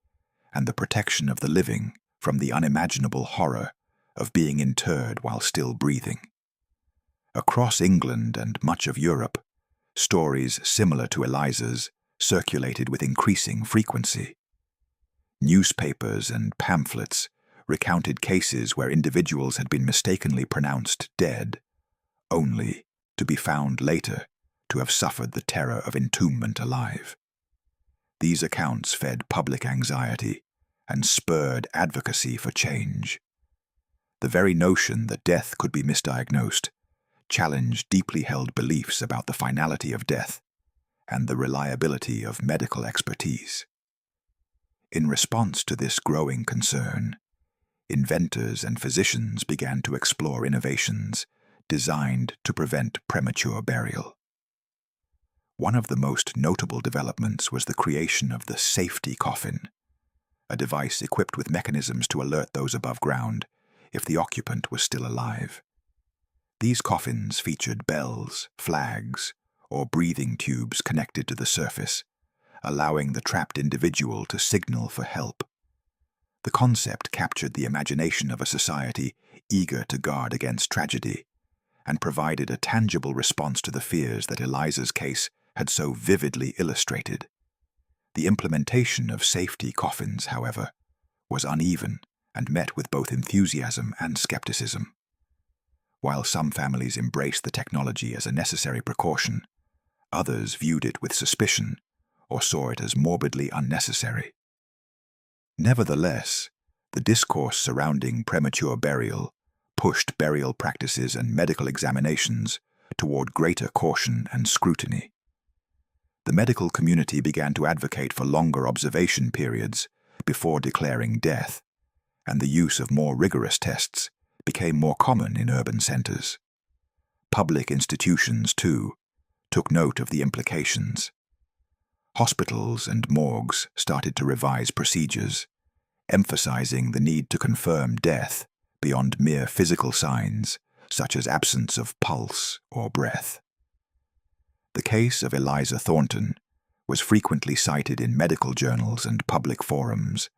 and the protection of the living from the unimaginable horror of being interred while still breathing. Across England and much of Europe, stories similar to Eliza's circulated with increasing frequency. Newspapers and pamphlets recounted cases where individuals had been mistakenly pronounced dead, only to be found later to have suffered the terror of entombment alive. These accounts fed public anxiety and spurred advocacy for change. The very notion that death could be misdiagnosed challenged deeply held beliefs about the finality of death and the reliability of medical expertise. In response to this growing concern, inventors and physicians began to explore innovations designed to prevent premature burial. One of the most notable developments was the creation of the safety coffin, a device equipped with mechanisms to alert those above ground if the occupant was still alive. These coffins featured bells, flags, or breathing tubes connected to the surface, allowing the trapped individual to signal for help. The concept captured the imagination of a society eager to guard against tragedy and provided a tangible response to the fears that Eliza's case had so vividly illustrated. The implementation of safety coffins, however, was uneven and met with both enthusiasm and skepticism. While some families embraced the technology as a necessary precaution, others viewed it with suspicion or saw it as morbidly unnecessary. Nevertheless, the discourse surrounding premature burial pushed burial practices and medical examinations toward greater caution and scrutiny. The medical community began to advocate for longer observation periods before declaring death, and the use of more rigorous tests became more common in urban centers. Public institutions, too, took note of the implications. Hospitals and morgues started to revise procedures, emphasizing the need to confirm death beyond mere physical signs, such as absence of pulse or breath. The case of Eliza Thornton was frequently cited in medical journals and public forums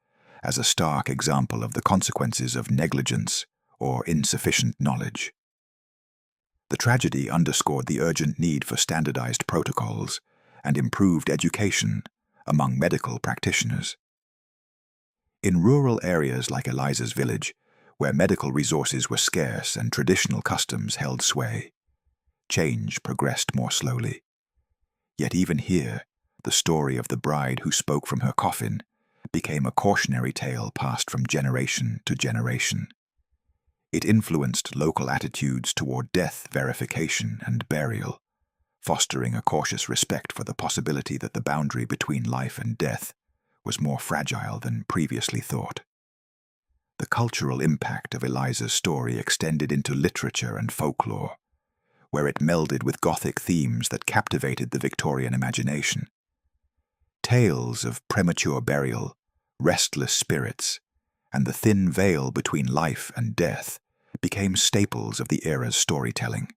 as a stark example of the consequences of negligence or insufficient knowledge. The tragedy underscored the urgent need for standardized protocols and improved education among medical practitioners. In rural areas like Eliza's village, where medical resources were scarce and traditional customs held sway, change progressed more slowly. Yet even here, the story of the bride who spoke from her coffin became a cautionary tale passed from generation to generation. It influenced local attitudes toward death verification and burial, fostering a cautious respect for the possibility that the boundary between life and death was more fragile than previously thought. The cultural impact of Eliza's story extended into literature and folklore, where it melded with Gothic themes that captivated the Victorian imagination. Tales of premature burial, restless spirits, and the thin veil between life and death became staples of the era's storytelling.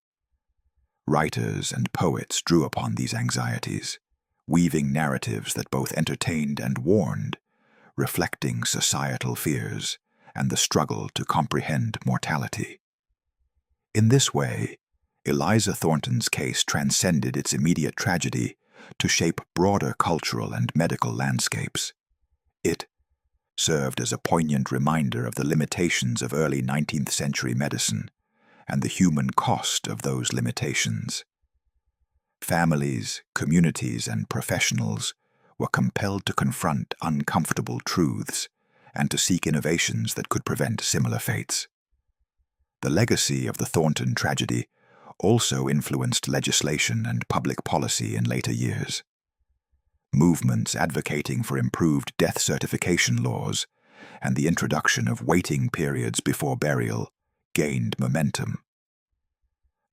Writers and poets drew upon these anxieties, weaving narratives that both entertained and warned, reflecting societal fears and the struggle to comprehend mortality. In this way, Eliza Thornton's case transcended its immediate tragedy to shape broader cultural and medical landscapes. It served as a poignant reminder of the limitations of early 19th century medicine and the human cost of those limitations. Families, communities, and professionals were compelled to confront uncomfortable truths and to seek innovations that could prevent similar fates. The legacy of the Thornton tragedy also influenced legislation and public policy in later years. Movements advocating for improved death certification laws and the introduction of waiting periods before burial gained momentum.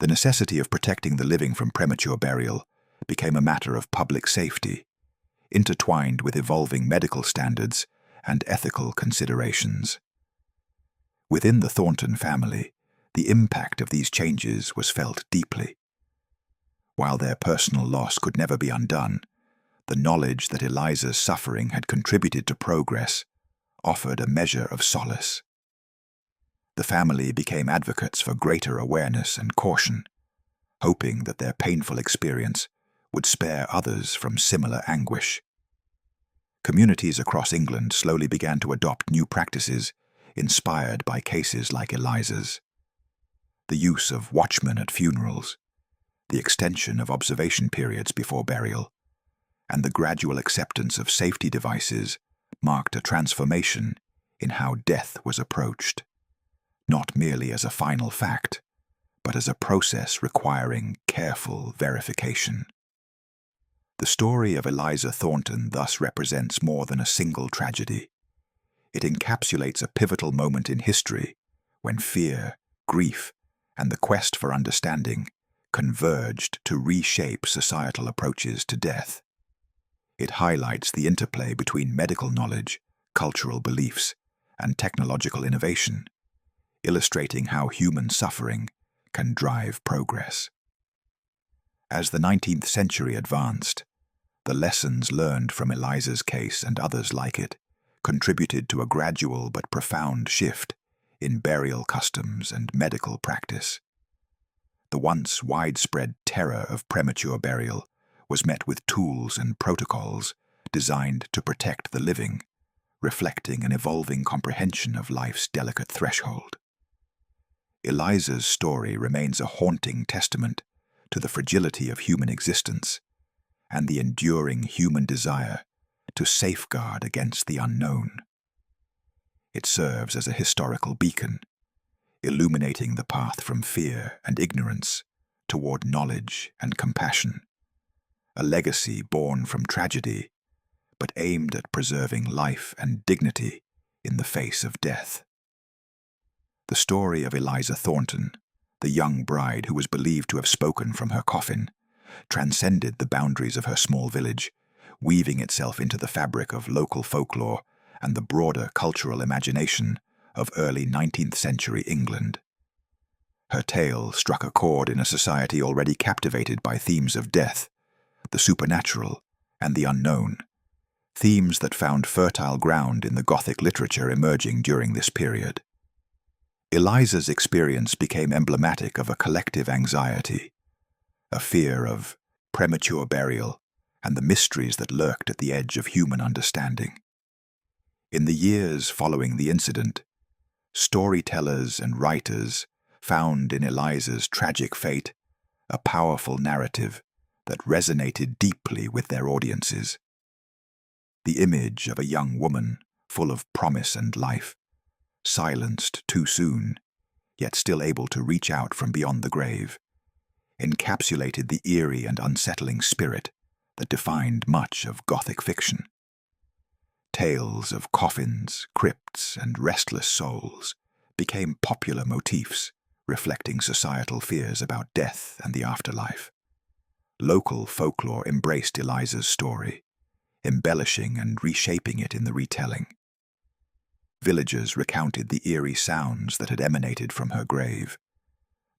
The necessity of protecting the living from premature burial became a matter of public safety, intertwined with evolving medical standards and ethical considerations. Within the Thornton family, the impact of these changes was felt deeply. While their personal loss could never be undone, the knowledge that Eliza's suffering had contributed to progress offered a measure of solace. The family became advocates for greater awareness and caution, hoping that their painful experience would spare others from similar anguish. Communities across England slowly began to adopt new practices inspired by cases like Eliza's. The use of watchmen at funerals, the extension of observation periods before burial, and the gradual acceptance of safety devices marked a transformation in how death was approached, not merely as a final fact, but as a process requiring careful verification. The story of Eliza Thornton thus represents more than a single tragedy. It encapsulates a pivotal moment in history when fear, grief, and the quest for understanding converged to reshape societal approaches to death. It highlights the interplay between medical knowledge, cultural beliefs, and technological innovation, illustrating how human suffering can drive progress. As the 19th century advanced, the lessons learned from Eliza's case and others like it contributed to a gradual but profound shift in burial customs and medical practice. The once widespread terror of premature burial was met with tools and protocols designed to protect the living, reflecting an evolving comprehension of life's delicate threshold. Eliza's story remains a haunting testament to the fragility of human existence and the enduring human desire to safeguard against the unknown. It serves as a historical beacon, illuminating the path from fear and ignorance toward knowledge and compassion, a legacy born from tragedy, but aimed at preserving life and dignity in the face of death. The story of Eliza Thornton, the young bride who was believed to have spoken from her coffin, transcended the boundaries of her small village, weaving itself into the fabric of local folklore and the broader cultural imagination of early 19th century England. Her tale struck a chord in a society already captivated by themes of death, the supernatural, and the unknown, themes that found fertile ground in the Gothic literature emerging during this period. Eliza's experience became emblematic of a collective anxiety, a fear of premature burial, and the mysteries that lurked at the edge of human understanding. In the years following the incident, storytellers and writers found in Eliza's tragic fate a powerful narrative that resonated deeply with their audiences. The image of a young woman full of promise and life, silenced too soon, yet still able to reach out from beyond the grave, encapsulated the eerie and unsettling spirit that defined much of Gothic fiction. Tales of coffins, crypts, and restless souls became popular motifs, reflecting societal fears about death and the afterlife. Local folklore embraced Eliza's story, embellishing and reshaping it in the retelling. Villagers recounted the eerie sounds that had emanated from her grave,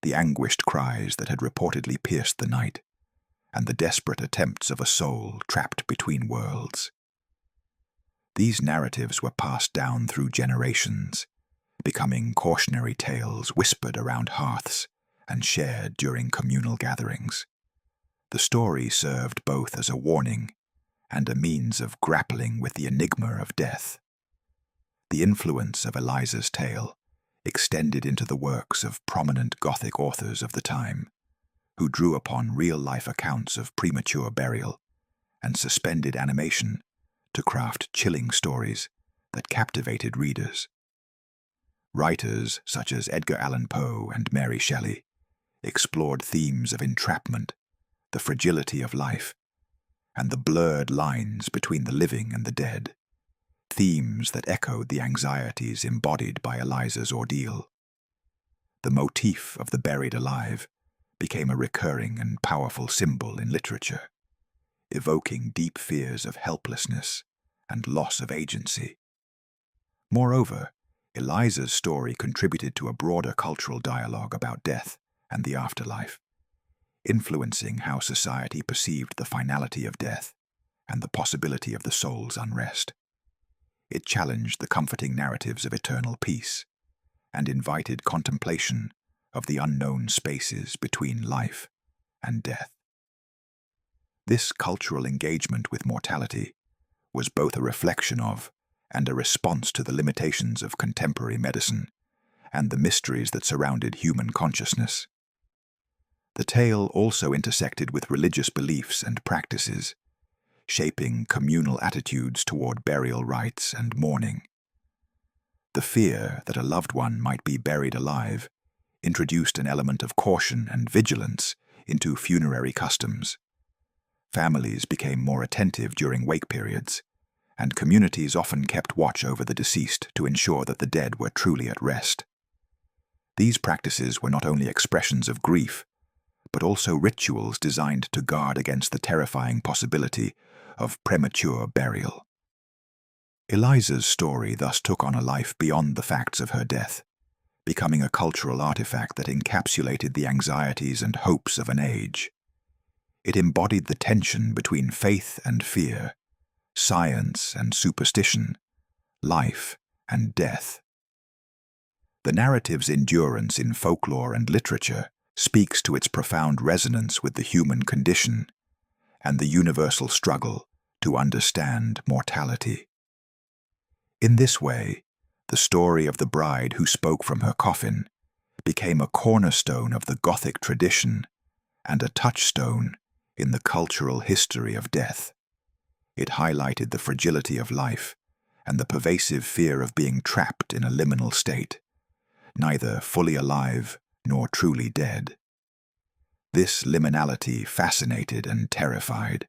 the anguished cries that had reportedly pierced the night, and the desperate attempts of a soul trapped between worlds. These narratives were passed down through generations, becoming cautionary tales whispered around hearths and shared during communal gatherings. The story served both as a warning and a means of grappling with the enigma of death. The influence of Eliza's tale extended into the works of prominent Gothic authors of the time, who drew upon real-life accounts of premature burial and suspended animation to craft chilling stories that captivated readers. Writers such as Edgar Allan Poe and Mary Shelley explored themes of entrapment, the fragility of life, and the blurred lines between the living and the dead, themes that echoed the anxieties embodied by Eliza's ordeal. The motif of the buried alive became a recurring and powerful symbol in literature, evoking deep fears of helplessness and loss of agency. Moreover, Eliza's story contributed to a broader cultural dialogue about death and the afterlife, influencing how society perceived the finality of death and the possibility of the soul's unrest. It challenged the comforting narratives of eternal peace and invited contemplation of the unknown spaces between life and death. This cultural engagement with mortality was both a reflection of and a response to the limitations of contemporary medicine and the mysteries that surrounded human consciousness. The tale also intersected with religious beliefs and practices, shaping communal attitudes toward burial rites and mourning. The fear that a loved one might be buried alive introduced an element of caution and vigilance into funerary customs. Families became more attentive during wake periods, and communities often kept watch over the deceased to ensure that the dead were truly at rest. These practices were not only expressions of grief, but also rituals designed to guard against the terrifying possibility of premature burial. Eliza's story thus took on a life beyond the facts of her death, becoming a cultural artifact that encapsulated the anxieties and hopes of an age. It embodied the tension between faith and fear, science and superstition, life and death. The narrative's endurance in folklore and literature speaks to its profound resonance with the human condition and the universal struggle to understand mortality. In this way, the story of the bride who spoke from her coffin became a cornerstone of the Gothic tradition and a touchstone in the cultural history of death. It highlighted the fragility of life and the pervasive fear of being trapped in a liminal state, neither fully alive nor truly dead. This liminality fascinated and terrified,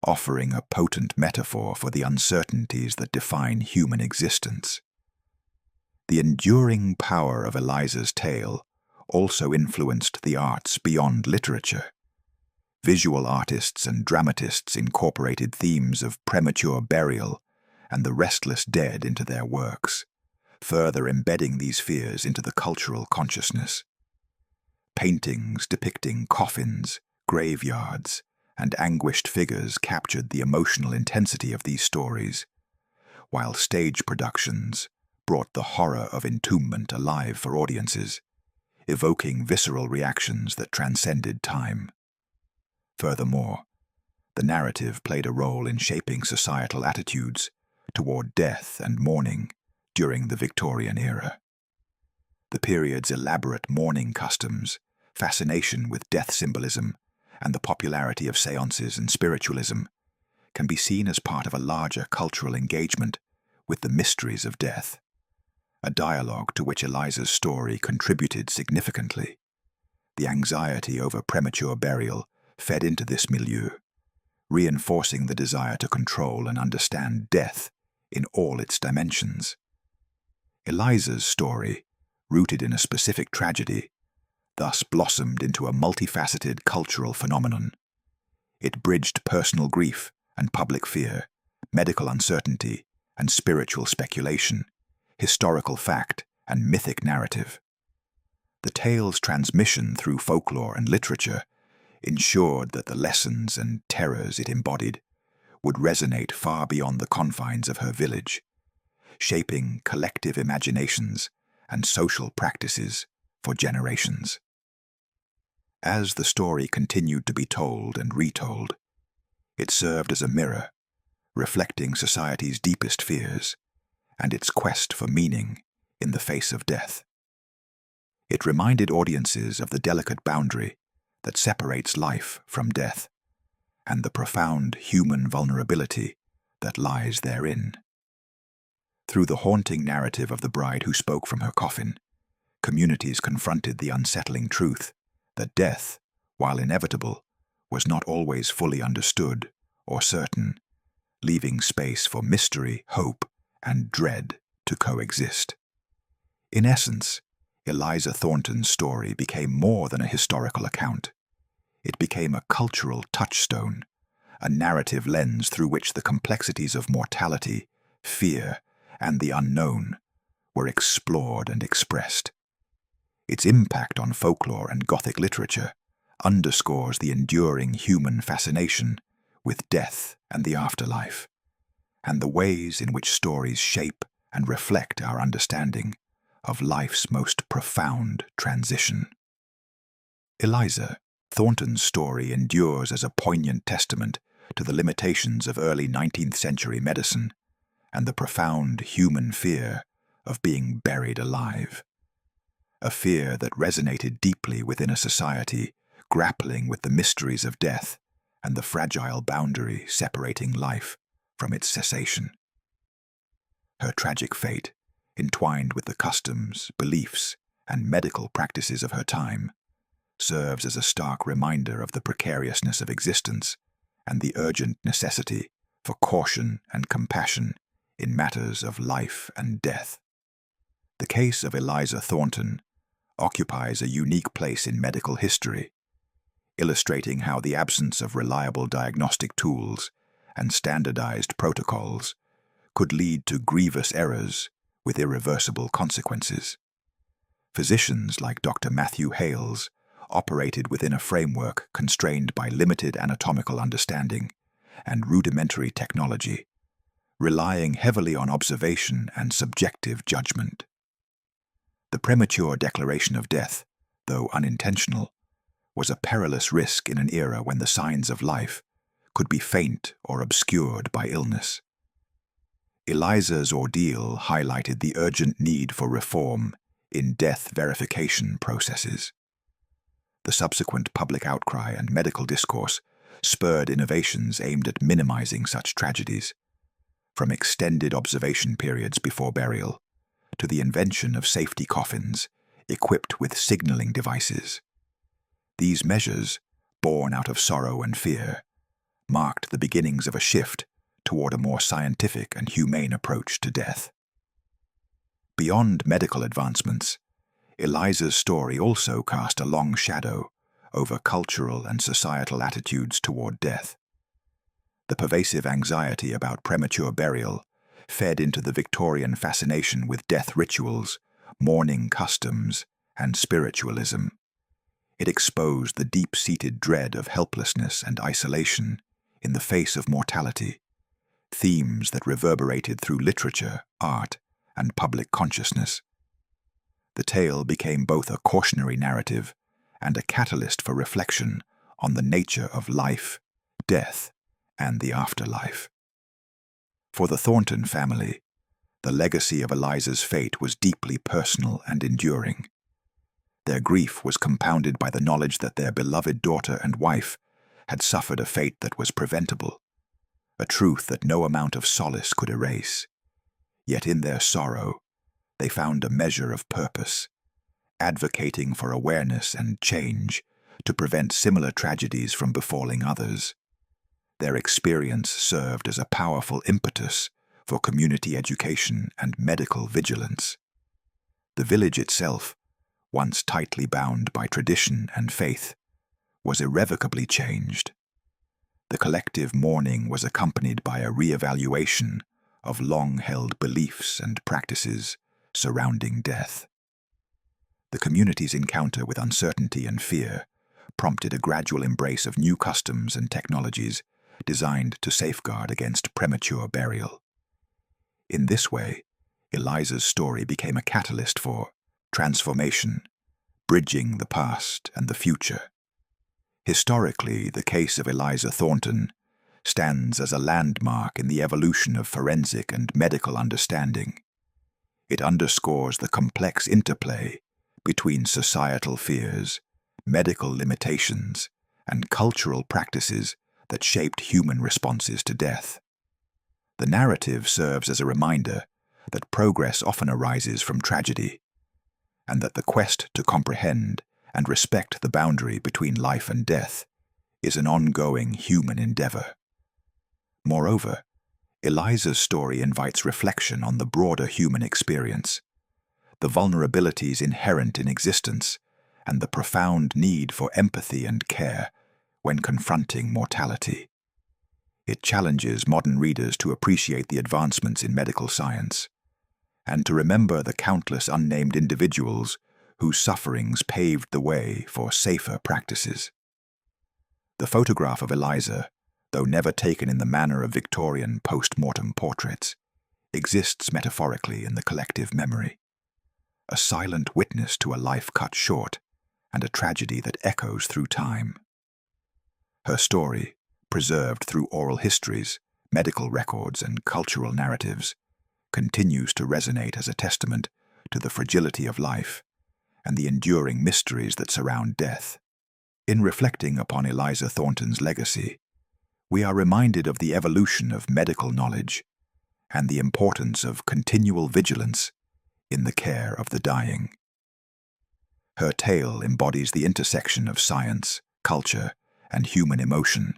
offering a potent metaphor for the uncertainties that define human existence. The enduring power of Eliza's tale also influenced the arts beyond literature. Visual artists and dramatists incorporated themes of premature burial and the restless dead into their works, further embedding these fears into the cultural consciousness. Paintings depicting coffins, graveyards, and anguished figures captured the emotional intensity of these stories, while stage productions brought the horror of entombment alive for audiences, evoking visceral reactions that transcended time. Furthermore, the narrative played a role in shaping societal attitudes toward death and mourning during the Victorian era. The period's elaborate mourning customs, fascination with death symbolism, and the popularity of seances and spiritualism can be seen as part of a larger cultural engagement with the mysteries of death, a dialogue to which Eliza's story contributed significantly. The anxiety over premature burial fed into this milieu, reinforcing the desire to control and understand death in all its dimensions. Eliza's story, rooted in a specific tragedy, thus blossomed into a multifaceted cultural phenomenon. It bridged personal grief and public fear, medical uncertainty and spiritual speculation, historical fact and mythic narrative. The tale's transmission through folklore and literature ensured that the lessons and terrors it embodied would resonate far beyond the confines of her village, shaping collective imaginations and social practices for generations. As the story continued to be told and retold, it served as a mirror, reflecting society's deepest fears and its quest for meaning in the face of death. It reminded audiences of the delicate boundary that separates life from death, and the profound human vulnerability that lies therein. Through the haunting narrative of the bride who spoke from her coffin, communities confronted the unsettling truth that death, while inevitable, was not always fully understood or certain, leaving space for mystery, hope, and dread to coexist. In essence, Eliza Thornton's story became more than a historical account. It became a cultural touchstone, a narrative lens through which the complexities of mortality, fear, and the unknown were explored and expressed. Its impact on folklore and Gothic literature underscores the enduring human fascination with death and the afterlife, and the ways in which stories shape and reflect our understanding of life's most profound transition. Eliza Thornton's story endures as a poignant testament to the limitations of early 19th century medicine and the profound human fear of being buried alive. A fear that resonated deeply within a society grappling with the mysteries of death and the fragile boundary separating life from its cessation. Her tragic fate, entwined with the customs, beliefs, and medical practices of her time, serves as a stark reminder of the precariousness of existence and the urgent necessity for caution and compassion in matters of life and death. The case of Eliza Thornton occupies a unique place in medical history, illustrating how the absence of reliable diagnostic tools and standardized protocols could lead to grievous errors with irreversible consequences. Physicians like Dr. Matthew Hales operated within a framework constrained by limited anatomical understanding and rudimentary technology, relying heavily on observation and subjective judgment. The premature declaration of death, though unintentional, was a perilous risk in an era when the signs of life could be faint or obscured by illness. Eliza's ordeal highlighted the urgent need for reform in death verification processes. The subsequent public outcry and medical discourse spurred innovations aimed at minimizing such tragedies, from extended observation periods before burial to the invention of safety coffins equipped with signaling devices. These measures, born out of sorrow and fear, marked the beginnings of a shift toward a more scientific and humane approach to death. Beyond medical advancements, Eliza's story also cast a long shadow over cultural and societal attitudes toward death. The pervasive anxiety about premature burial fed into the Victorian fascination with death rituals, mourning customs, and spiritualism. It exposed the deep-seated dread of helplessness and isolation in the face of mortality, themes that reverberated through literature, art, and public consciousness. The tale became both a cautionary narrative and a catalyst for reflection on the nature of life, death, and the afterlife. For the Thornton family, the legacy of Eliza's fate was deeply personal and enduring. Their grief was compounded by the knowledge that their beloved daughter and wife had suffered a fate that was preventable, a truth that no amount of solace could erase. Yet in their sorrow, they found a measure of purpose, advocating for awareness and change to prevent similar tragedies from befalling others. Their experience served as a powerful impetus for community education and medical vigilance. The village itself, once tightly bound by tradition and faith, was irrevocably changed. The collective mourning was accompanied by a re-evaluation of long-held beliefs and practices surrounding death. The community's encounter with uncertainty and fear prompted a gradual embrace of new customs and technologies designed to safeguard against premature burial. In this way, Eliza's story became a catalyst for transformation, bridging the past and the future. Historically, the case of Eliza Thornton stands as a landmark in the evolution of forensic and medical understanding. It underscores the complex interplay between societal fears, medical limitations, and cultural practices that shaped human responses to death. The narrative serves as a reminder that progress often arises from tragedy, and that the quest to comprehend and respect the boundary between life and death is an ongoing human endeavor. Moreover, Eliza's story invites reflection on the broader human experience, the vulnerabilities inherent in existence, and the profound need for empathy and care when confronting mortality. It challenges modern readers to appreciate the advancements in medical science, and to remember the countless unnamed individuals whose sufferings paved the way for safer practices. The photograph of Eliza, though never taken in the manner of Victorian post-mortem portraits, exists metaphorically in the collective memory, a silent witness to a life cut short and a tragedy that echoes through time. Her story, preserved through oral histories, medical records, and cultural narratives, continues to resonate as a testament to the fragility of life and the enduring mysteries that surround death. In reflecting upon Eliza Thornton's legacy, we are reminded of the evolution of medical knowledge and the importance of continual vigilance in the care of the dying. Her tale embodies the intersection of science, culture, and human emotion,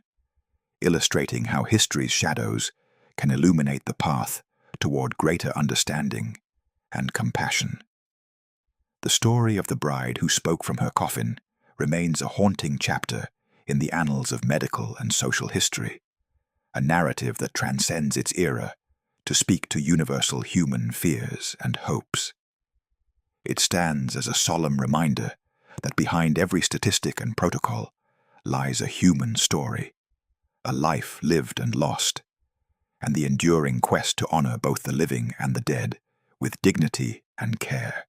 illustrating how history's shadows can illuminate the path toward greater understanding and compassion. The story of the bride who spoke from her coffin remains a haunting chapter in the annals of medical and social history, a narrative that transcends its era to speak to universal human fears and hopes. It stands as a solemn reminder that behind every statistic and protocol lies a human story, a life lived and lost, and the enduring quest to honor both the living and the dead with dignity and care.